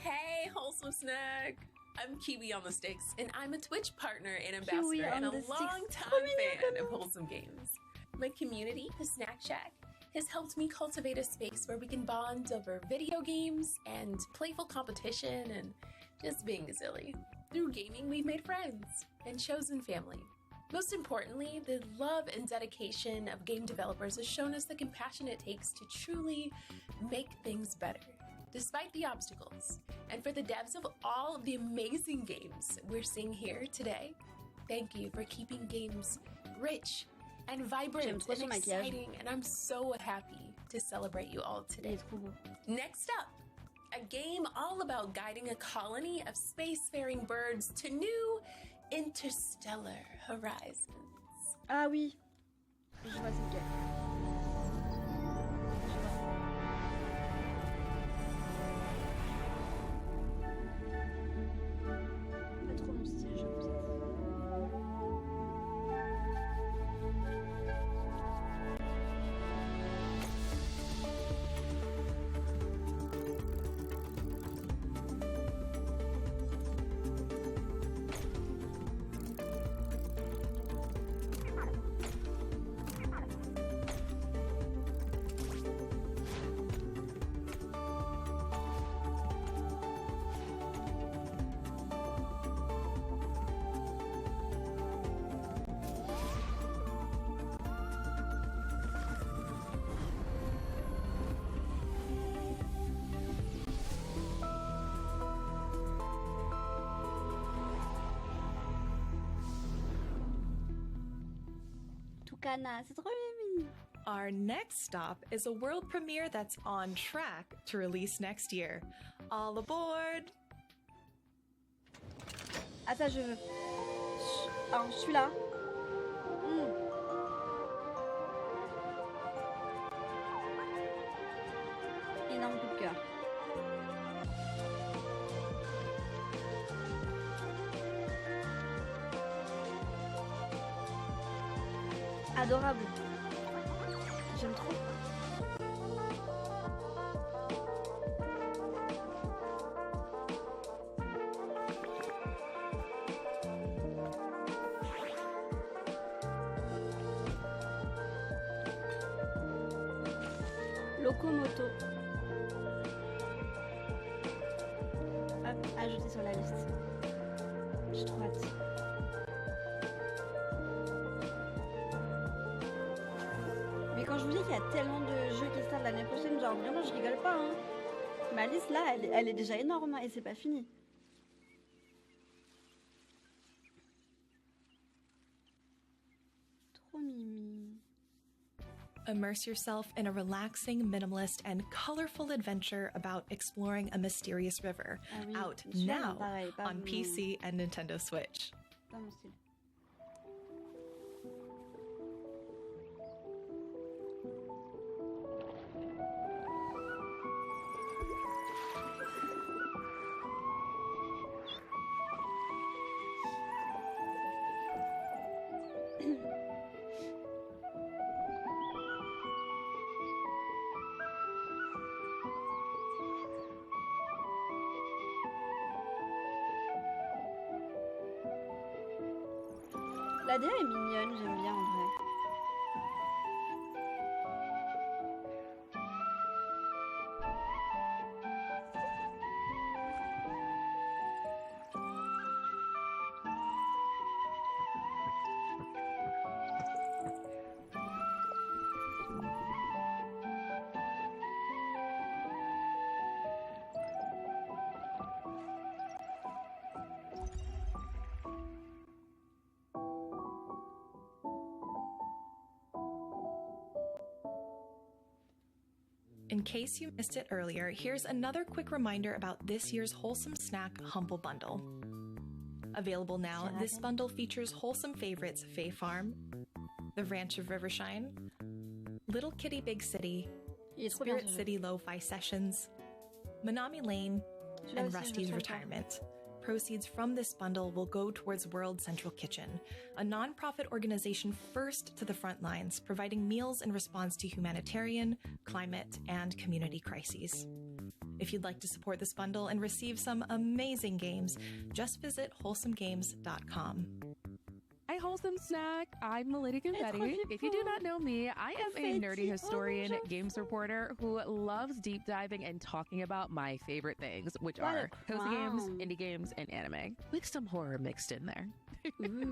Hey, Wholesome Snack! I'm Kiwi on the Sticks, and I'm a Twitch partner and ambassador and a long-time fan of Wholesome Games. My community, the Snack Shack, has helped me cultivate a space where we can bond over video games and playful competition and just being silly. Through gaming, we've made friends and chosen family. Most importantly, the love and dedication of game developers has shown us the compassion it takes to truly make things better, despite the obstacles. And for the devs of all of the amazing games we're seeing here today, thank you for keeping games rich and vibrant J'aime trop and son maquillage. exciting, and I'm so happy to celebrate you all today. Next up, a game all about guiding a colony of spacefaring birds to new interstellar horizons. Ah oui, je vois c'est lequel. Pas trop mon style, j'avoue. Kana, c'est trop mimi. Our next stop is a world premiere that's on track to release next year. All aboard! Ah ça je veux. Alors je suis là. Énorme coup de cœur. Adorable. J'aime trop. Locomoto. Hop, ajouté sur la liste. J'ai trop hâte. Mais quand je vous dis qu'il y a tellement de jeux qui sortent l'année prochaine, genre vraiment je rigole pas. Hein. Ma liste là, elle est déjà énorme hein, et c'est pas fini. Trop mimi. Immerse yourself in a relaxing, minimalist, and colorful adventure about exploring a mysterious river. Ah oui, Out celui-là, now pareil, pas on mon- PC and Nintendo Switch. Pas mon style. La DA est mignonne, j'aime bien en vrai. In case you missed it earlier, here's another quick reminder about this year's Wholesome Snack Humble Bundle. Available now, this bundle features wholesome favorites Fae Farm, The Ranch of Rivershine, Little Kitty Big City, Spirit City Lo-Fi Sessions, Manami Lane, Celui-là and aussi, je Rusty's le sens Retirement. Proceeds from this bundle will go towards World Central Kitchen, a nonprofit organization first to the front lines, providing meals in response to humanitarian, climate, and community crises. If you'd like to support this bundle and receive some amazing games, just visit wholesomegames.com. Hi, Wholesome Snack. I'm Milady Confetti. If you do not know me, I am a nerdy historian, games reporter who loves deep diving and talking about my favorite things, which are cozy games, indie games, and anime, with some horror mixed in there.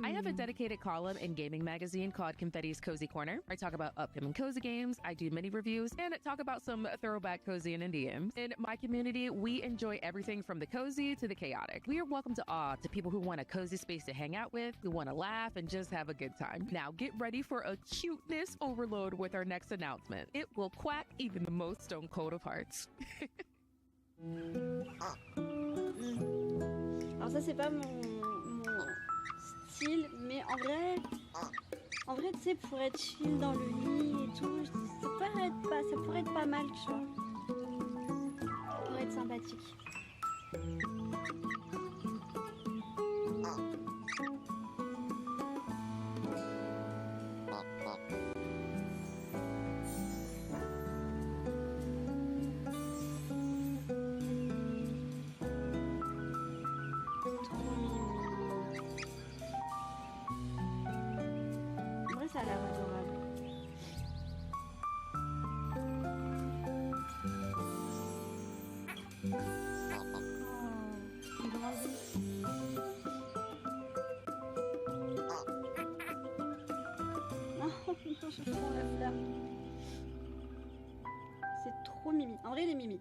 I have a dedicated column in gaming magazine called Confetti's Cozy Corner. I talk about upcoming cozy games, I do mini reviews, and talk about some throwback cozy and indie games. In my community, we enjoy everything from the cozy to the chaotic. We are welcome to all, to people who want a cozy space to hang out with, who want to laugh and just have a good time. Now get ready for a cuteness overload with our next announcement. It will quack even the most stone cold of hearts. Alors ça c'est pas mon style, mais en vrai tu sais pour être chill dans le lit et tout, ça pourrait être pas mal, tu vois. Ça pourrait être sympathique. Ça a l'air adorable. Il grandit. Oh, je sens la flamme. C'est trop mimi. En vrai, il est mimi.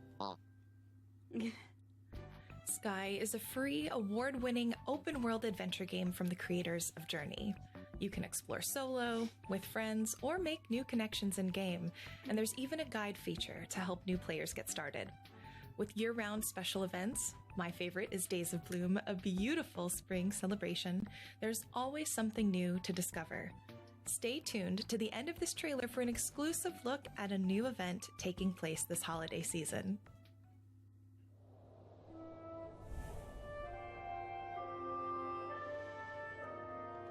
Sky is a free, award-winning, open-world adventure game from the creators of Journey. You can explore solo, with friends, or make new connections in-game, and there's even a guide feature to help new players get started. With year-round special events, my favorite is Days of Bloom, a beautiful spring celebration, there's always something new to discover. Stay tuned to the end of this trailer for an exclusive look at a new event taking place this holiday season.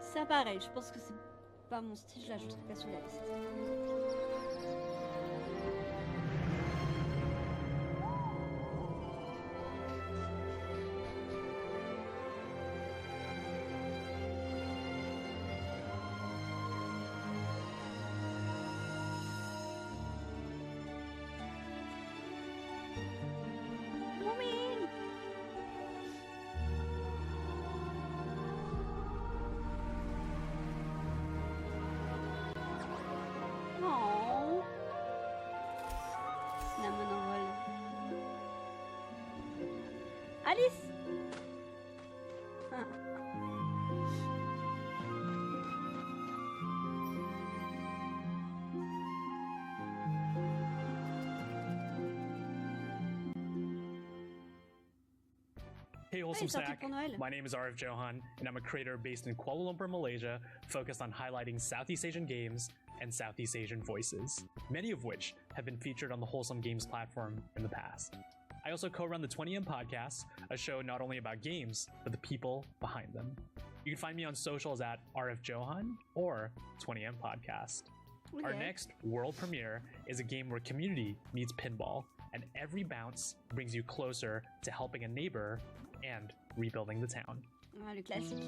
Ça pareil, je pense que c'est pas mon style, je l'ajouterai pas sur la liste. Alice. Hey Wholesome Snack, my name is RF Johan, and I'm a creator based in Kuala Lumpur, Malaysia, focused on highlighting Southeast Asian games and Southeast Asian voices, many of which have been featured on the Wholesome Games platform in the past. I also co-run the 20M Podcast, a show not only about games, but the people behind them. You can find me on socials at RF Johan or 20M Podcast. Okay. Our next world premiere is a game where community meets pinball, and every bounce brings you closer to helping a neighbor and rebuilding the town. Ah, le classique.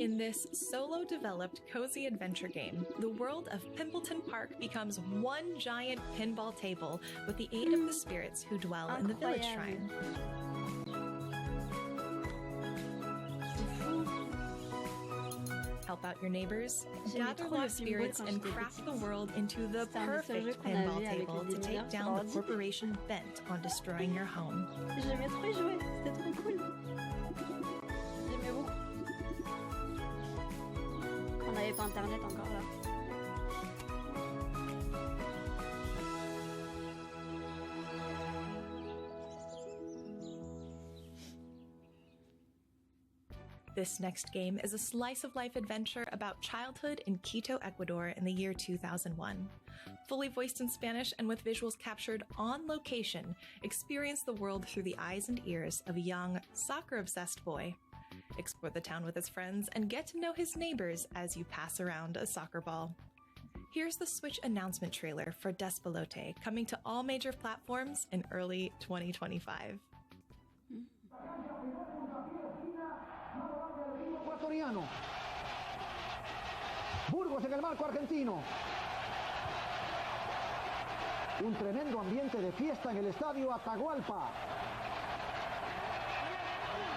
In this solo-developed cozy adventure game, the world of Pimpleton Park becomes one giant pinball table with the aid of the spirits who dwell in the village shrine. Help out your neighbors, gather lost spirits, and craft the world into the perfect pinball table to take down the corporation bent on destroying your home. J'aimais trop y jouer, c'était trop cool. J'aimais beaucoup. On n'avait pas internet encore là. This next game is a slice-of-life adventure about childhood in Quito, Ecuador in the year 2001. Fully voiced in Spanish and with visuals captured on location, experience the world through the eyes and ears of a young, soccer-obsessed boy. Explore the town with his friends and get to know his neighbors as you pass around a soccer ball. Here's the Switch announcement trailer for Despalote, coming to all major platforms in early 2025. Ecuatoriano. Burgos en el marco argentino. Un tremendo ambiente de fiesta en el estadio Atahualpa.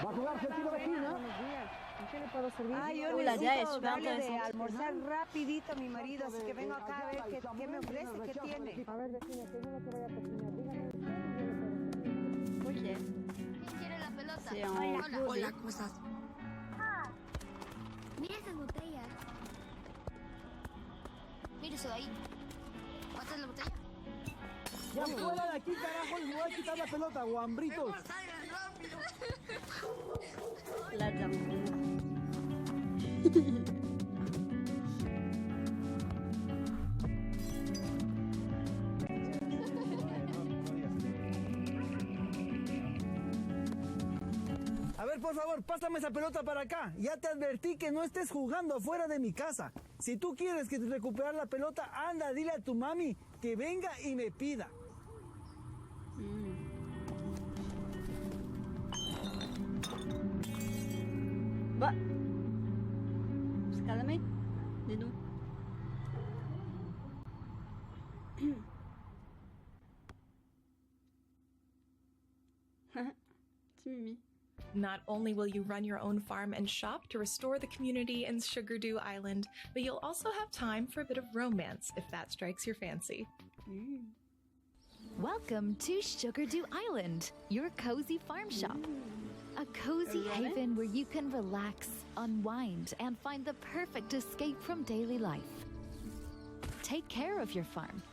Va a jugarse el tiro de esquina. ¿Qué le puedo servir? Ah, yo necesito darle de almorzar rapidito a mi marido, así que vengo acá a ver qué me ofrece, qué tiene. A ver, vecina, según que voy a cocinar, dígame usted. Ok. ¿Quién quiere la pelota? Sí, hola. Hola, ¿cómo estás? Mira esas botellas. Mira eso de ahí. ¿Cuánto es la botella? Ya fuera de aquí, carajo, les voy a quitar la pelota, guambritos. La dame. A ver, por favor, pásame esa pelota para acá. Ya te advertí que no estés jugando afuera de mi casa. Si tú quieres que recuperar la pelota, anda, dile a tu mami que venga y me pida. Bah, on se calme, dis-nous. Petit Mimi. Not only will you run your own farm and shop to restore the community in Sugardew Island, but you'll also have time for a bit of romance if that strikes your fancy. Welcome to Sugardew Island, your cozy farm shop. A cozy haven where you can relax, unwind, and find the perfect escape from daily life. Take care of your farm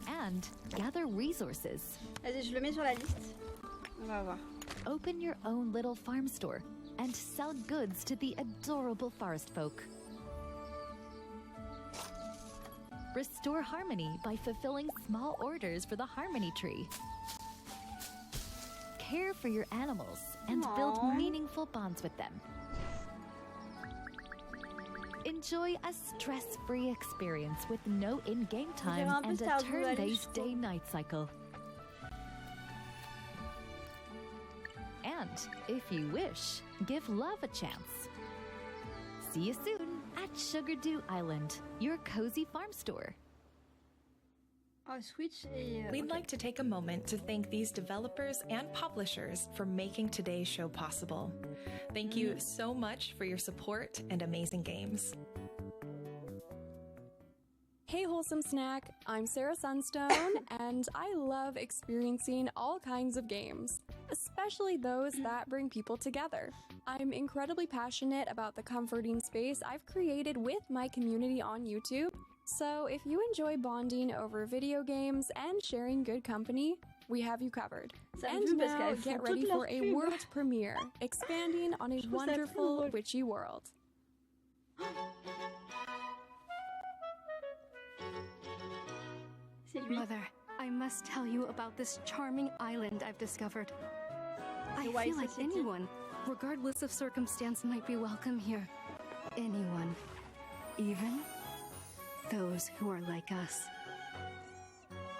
and gather resources. Vas-y, je le mets sur la liste. On va voir. Open your own little farm store and sell goods to the adorable forest folk. Restore harmony by fulfilling small orders for the Harmony Tree. Care for your animals and build meaningful bonds with them. Enjoy a stress-free experience with no in-game time and a turn-based day-night cycle. And, if you wish, give love a chance. See you soon at Sugardew Island, your cozy farm store. We'd like to take a moment to thank these developers and publishers for making today's show possible. Thank you so much for your support and amazing games. Hey Wholesome Snack, I'm Sarah Sunstone, and I love experiencing all kinds of games, especially those that bring people together. I'm incredibly passionate about the comforting space I've created with my community on YouTube, so if you enjoy bonding over video games and sharing good company, we have you covered. And now get ready for a world premiere, expanding on a wonderful witchy world. Mother, I must tell you about this charming island I've discovered. I feel like anyone, regardless of circumstance, might be welcome here. Anyone. Even those who are like us.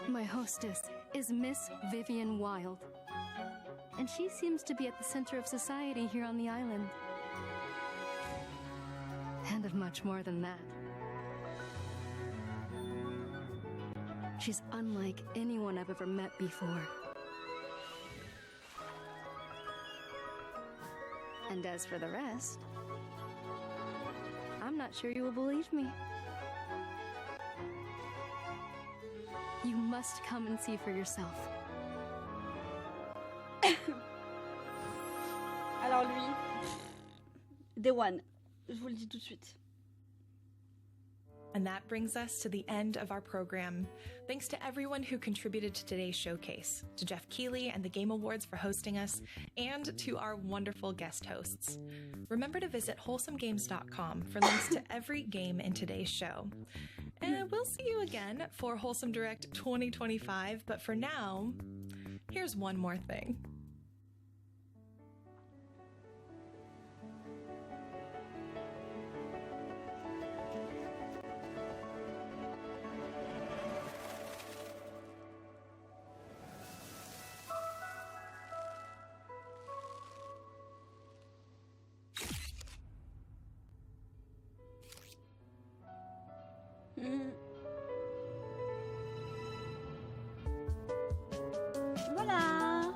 My hostess is Miss Vivian Wild, and she seems to be at the center of society here on the island. And of much more than that. She's unlike anyone I've ever met before. And as for the rest, I'm not sure you will believe me. You must come and see for yourself. Alors lui, Day One, je vous le dis tout de suite. And that brings us to the end of our program. Thanks to everyone who contributed to today's showcase, to Jeff Keighley and the Game Awards for hosting us, and to our wonderful guest hosts. Remember to visit wholesomegames.com for links to every game in today's show. And we'll see you again for Wholesome Direct 2025, but for now, here's one more thing. Voilà.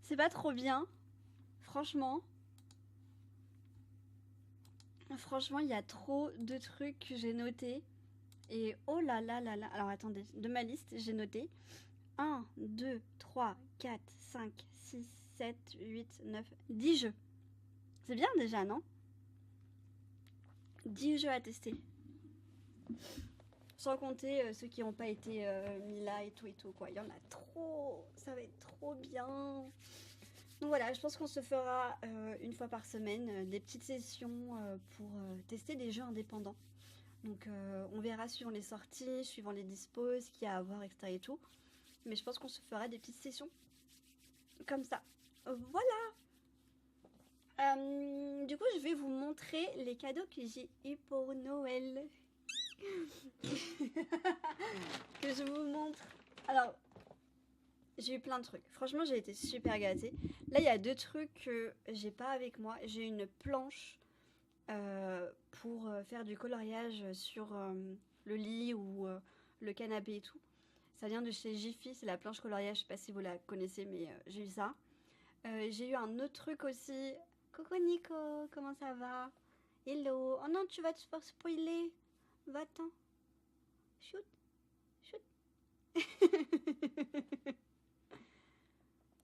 C'est pas trop bien, franchement. Franchement, il y a trop de trucs que j'ai notés. Et oh là là là là. Alors attendez, de ma liste, j'ai noté 1, 2, 3, 4, 5, 6, 7, 8, 9, 10 jeux. C'est bien déjà, non? 10 jeux à tester. Sans compter ceux qui n'ont pas été mis là et tout quoi. Il y en a trop. Ça va être trop bien. Donc voilà, je pense qu'on se fera une fois par semaine des petites sessions pour tester des jeux indépendants. Donc on verra suivant les sorties, suivant les dispos, ce qu'il y a à voir, etc. et tout. Mais je pense qu'on se fera des petites sessions comme ça. Voilà. Du coup, je vais vous montrer les cadeaux que j'ai eu pour Noël. Que je vous montre. Alors, j'ai eu plein de trucs. Franchement, j'ai été super gâtée. Là, il y a 2 trucs que j'ai pas avec moi. J'ai une planche pour faire du coloriage sur le lit ou le canapé et tout. Ça vient de chez Jiffy, c'est la planche coloriage. Je sais pas si vous la connaissez, mais j'ai eu ça. J'ai eu un autre truc aussi. Coucou Nico, comment ça va? Hello. Oh non, tu vas te faire spoiler. Va-t'en. Shoot.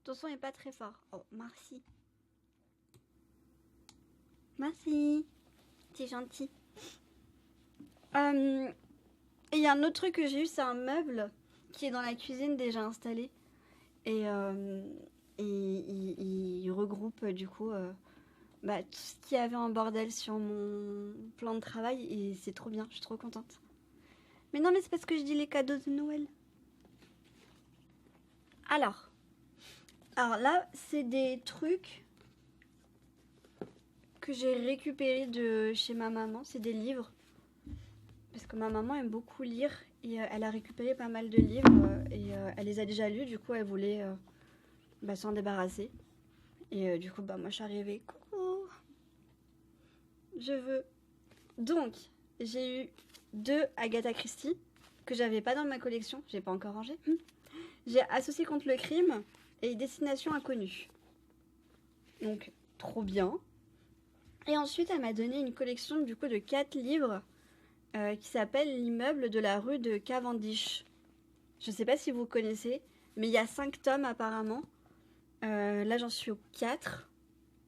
Ton son est pas très fort. Oh, merci. Merci. C'est gentil. Et il y a un autre truc que j'ai eu, c'est un meuble qui est dans la cuisine déjà installé. Et il regroupe du coup tout ce qu'il y avait en bordel sur mon plan de travail. Et c'est trop bien, je suis trop contente. Mais non, mais c'est parce que je dis les cadeaux de Noël. Alors là, c'est des trucs que j'ai récupérés de chez ma maman. C'est des livres. Parce que ma maman aime beaucoup lire. Et elle a récupéré pas mal de livres. Et elle les a déjà lus. Du coup, elle voulait s'en débarrasser. Et du coup, moi, je suis arrivée. Coucou. Je veux. Donc, j'ai eu 2 Agatha Christie que j'avais pas dans ma collection. J'ai pas encore rangé. J'ai Associé contre le crime et Destination inconnue. Donc, trop bien. Et ensuite, elle m'a donné une collection du coup de 4 livres qui s'appelle L'immeuble de la rue de Cavendish. Je sais pas si vous connaissez, mais il y a 5 tomes apparemment. Là, j'en suis au 4.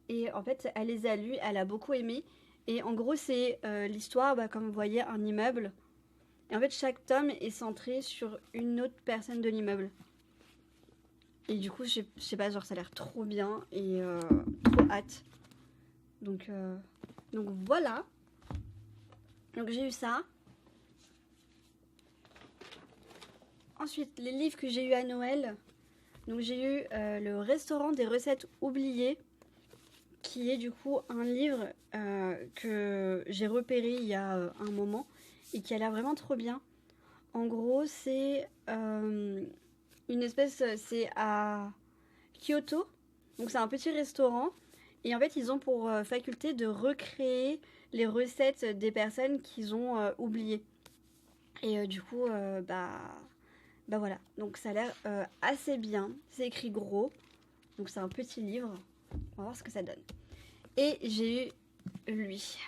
Et en fait, elle les a lus, elle a beaucoup aimé. Et en gros, c'est l'histoire, comme vous voyez, un immeuble. Et en fait, chaque tome est centré sur une autre personne de l'immeuble. Et du coup, je sais pas, genre ça a l'air trop bien et trop hâte. Donc voilà. Donc j'ai eu ça. Ensuite, les livres que j'ai eu à Noël. Donc j'ai eu le restaurant des recettes oubliées, qui est du coup un livre que j'ai repéré il y a un moment et qui a l'air vraiment trop bien. En gros, c'est une espèce, c'est à Kyoto, donc c'est un petit restaurant et en fait ils ont pour faculté de recréer les recettes des personnes qu'ils ont oubliées. Et du coup, voilà, donc ça a l'air assez bien, c'est écrit gros, donc c'est un petit livre, on va voir ce que ça donne. Et j'ai eu lui,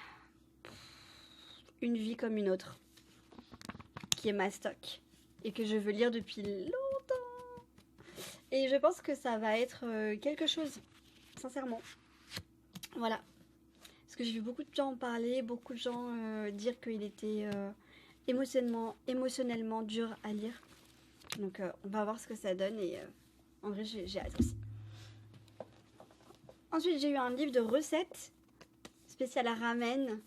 Une vie comme une autre, qui est ma stock et que je veux lire depuis longtemps. Et je pense que ça va être quelque chose, sincèrement. Voilà. Parce que j'ai vu beaucoup de gens en parler, beaucoup de gens dire qu'il était émotionnellement dur à lire. Donc on va voir ce que ça donne et en vrai j'ai hâte aussi. Ensuite j'ai eu un livre de recettes spécial à ramen.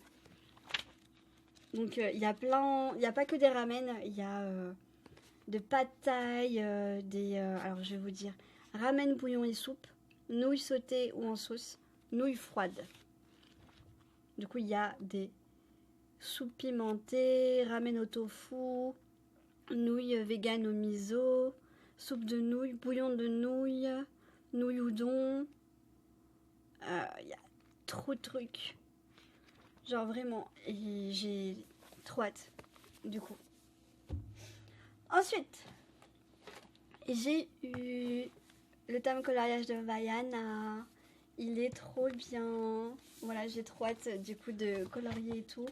Donc il y a pas que des ramen, il y a de pad thai, alors je vais vous dire, ramen bouillon et soupe, nouilles sautées ou en sauce, nouilles froides. Du coup il y a des soupes pimentées, ramen au tofu, nouilles vegan au miso, soupe de nouilles, bouillon de nouilles, nouilles udon. Il y a trop de trucs. Genre vraiment, et j'ai trop hâte du coup. Ensuite, j'ai eu le tome coloriage de Vaiana. Il est trop bien. Voilà, j'ai trop hâte du coup de colorier et tout.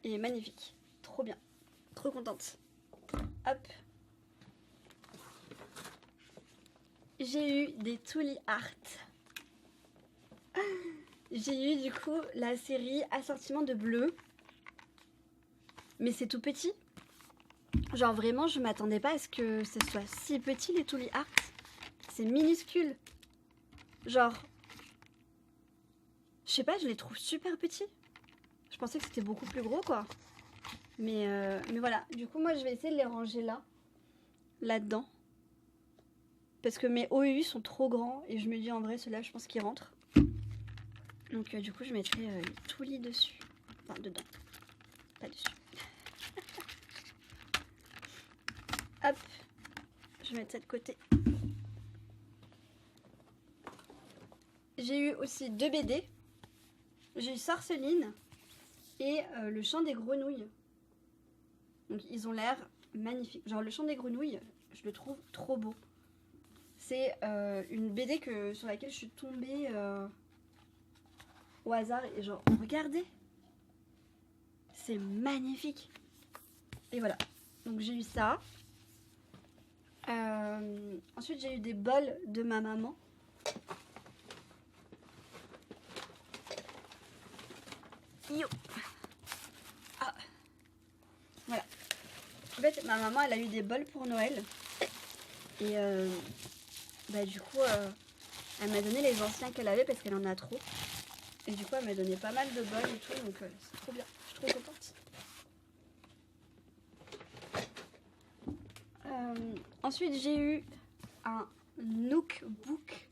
Et magnifique. Trop bien. Trop contente. Hop. J'ai eu des Tuli Art. J'ai eu du coup la série Assortiment de bleu. Mais c'est tout petit. Genre vraiment, je m'attendais pas à ce que ce soit si petit les Tuli Art. C'est minuscule. Genre, je sais pas, je les trouve super petits. Je pensais que c'était beaucoup plus gros quoi. Mais voilà, du coup moi je vais essayer de les ranger là-dedans. Parce que mes OU sont trop grands et je me dis en vrai ceux-là je pense qu'ils rentrent. Donc du coup je mettrai tout lit dessus. Enfin dedans, pas dessus. Hop, je vais mettre ça de côté. J'ai eu aussi 2 BD. J'ai eu Sorceline et Le chant des grenouilles. Donc ils ont l'air magnifique. Genre le chant des grenouilles, je le trouve trop beau. C'est une BD sur laquelle je suis tombée au hasard. Et genre, regardez. C'est magnifique. Et voilà. Donc j'ai eu ça. Ensuite j'ai eu des bols de ma maman. Yo. Ah. Voilà. En fait ma maman elle a eu des bols pour Noël. Et du coup elle m'a donné les anciens qu'elle avait parce qu'elle en a trop. Et du coup elle m'a donné pas mal de bols et tout. Donc c'est trop bien. Je suis trop contente. Ensuite, j'ai eu un Nookbook.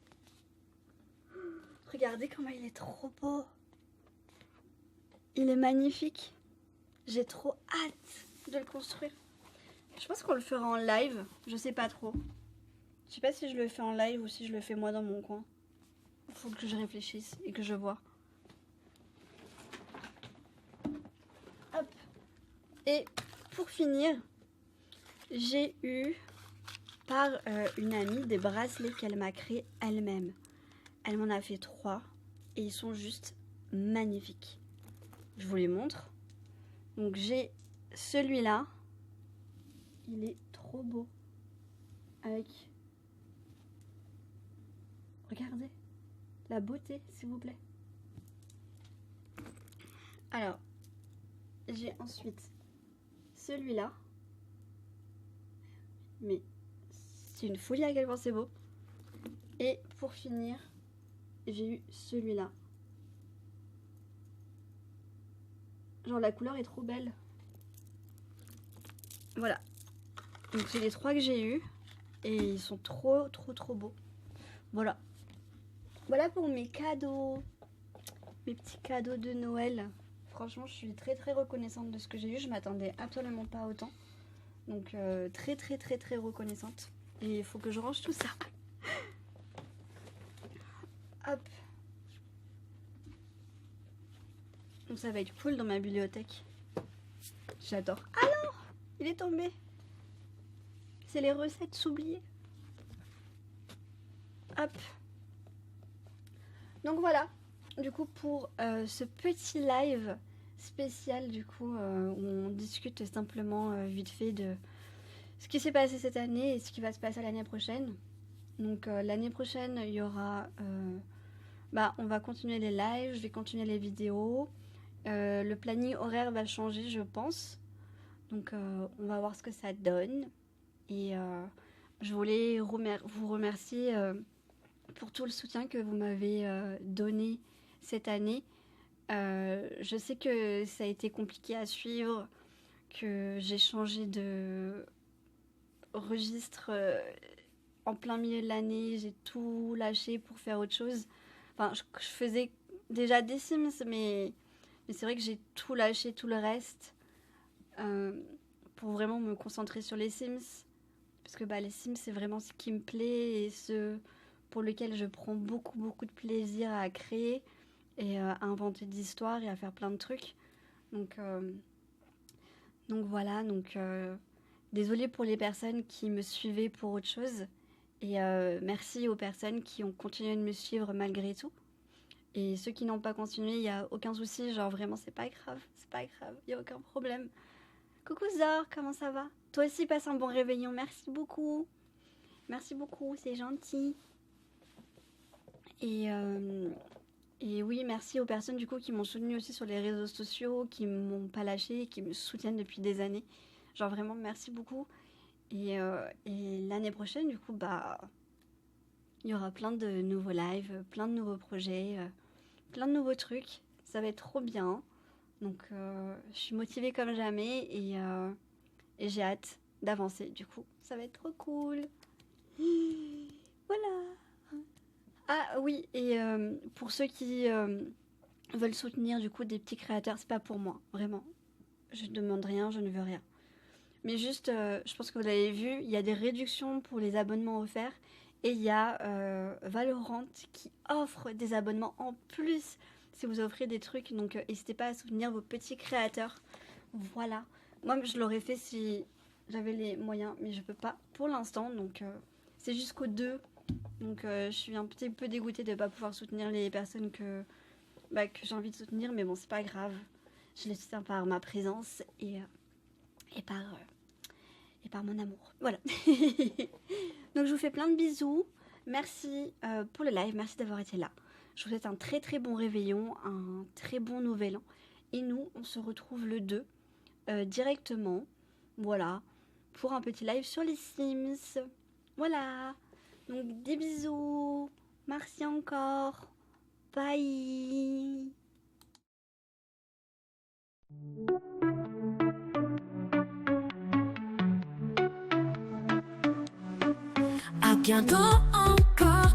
Regardez comment il est trop beau. Il est magnifique. J'ai trop hâte de le construire. Je pense qu'on le fera en live. Je sais pas trop. Je sais pas si je le fais en live ou si je le fais moi dans mon coin. Il faut que je réfléchisse et que je vois. Hop. Et pour finir, j'ai eu par une amie des bracelets qu'elle m'a créés elle-même. Elle m'en a fait 3 et ils sont juste magnifiques. Je vous les montre. Donc j'ai celui-là. Il est trop beau. Avec... Regardez. La beauté, s'il vous plaît. Alors, j'ai ensuite celui-là. Mais c'est une folie à quel point c'est beau. Et pour finir, j'ai eu celui-là. Genre la couleur est trop belle. Voilà. Donc c'est les 3 que j'ai eu. Et ils sont trop beaux. Voilà. Voilà pour mes cadeaux. Mes petits cadeaux de Noël. Franchement, je suis très reconnaissante de ce que j'ai eu. Je m'attendais absolument pas autant. Donc très reconnaissante. Et il faut que je range tout ça. Hop. Donc ça va être cool dans ma bibliothèque. J'adore. Ah non, il est tombé. C'est les recettes s'oublier. Hop. Donc voilà. Du coup pour ce petit live spécial du coup où on discute simplement vite fait de ce qui s'est passé cette année et ce qui va se passer l'année prochaine. Donc l'année prochaine il y aura on va continuer les lives, je vais continuer les vidéos, le planning horaire va changer je pense, donc on va voir ce que ça donne et je voulais vous remercier pour tout le soutien que vous m'avez donné cette année. Je sais que ça a été compliqué à suivre, que j'ai changé de registre en plein milieu de l'année, j'ai tout lâché pour faire autre chose. Enfin, je faisais déjà des Sims, mais c'est vrai que j'ai tout lâché, tout le reste, pour vraiment me concentrer sur les Sims. Parce que les Sims, c'est vraiment ce qui me plaît et ce pour lequel je prends beaucoup de plaisir à créer et à inventer des histoires et à faire plein de trucs. Donc voilà, désolée pour les personnes qui me suivaient pour autre chose. Et merci aux personnes qui ont continué de me suivre malgré tout. Et ceux qui n'ont pas continué, il n'y a aucun souci. Genre vraiment, c'est pas grave. Il n'y a aucun problème. Coucou Zor, comment ça va? Toi aussi, passe un bon réveillon. Merci beaucoup, c'est gentil. Et oui, merci aux personnes du coup qui m'ont soutenue aussi sur les réseaux sociaux, qui m'ont pas lâché, qui me soutiennent depuis des années. Genre vraiment, merci beaucoup. Et l'année prochaine, du coup, il y aura plein de nouveaux lives, plein de nouveaux projets, plein de nouveaux trucs. Ça va être trop bien. Donc, je suis motivée comme jamais et j'ai hâte d'avancer. Du coup, ça va être trop cool. Voilà. Ah oui, et pour ceux qui veulent soutenir du coup des petits créateurs, c'est pas pour moi, vraiment. Je ne demande rien, je ne veux rien. Mais juste, je pense que vous l'avez vu, il y a des réductions pour les abonnements offerts. Et il y a Valorant qui offre des abonnements en plus si vous offrez des trucs. Donc n'hésitez pas à soutenir vos petits créateurs. Voilà. Moi, je l'aurais fait si j'avais les moyens, mais je peux pas pour l'instant, donc c'est jusqu'au 2. Donc je suis un petit peu dégoûtée de ne pas pouvoir soutenir les personnes que j'ai envie de soutenir, mais bon, c'est pas grave. Je les soutiens par ma présence et par mon amour. Voilà. Donc je vous fais plein de bisous. Merci pour le live, merci d'avoir été là. Je vous souhaite un très très bon réveillon, un très bon nouvel an. Et nous, on se retrouve le 2 directement, voilà, pour un petit live sur les Sims. Voilà. Donc des bisous. Merci encore. Bye. À bientôt encore.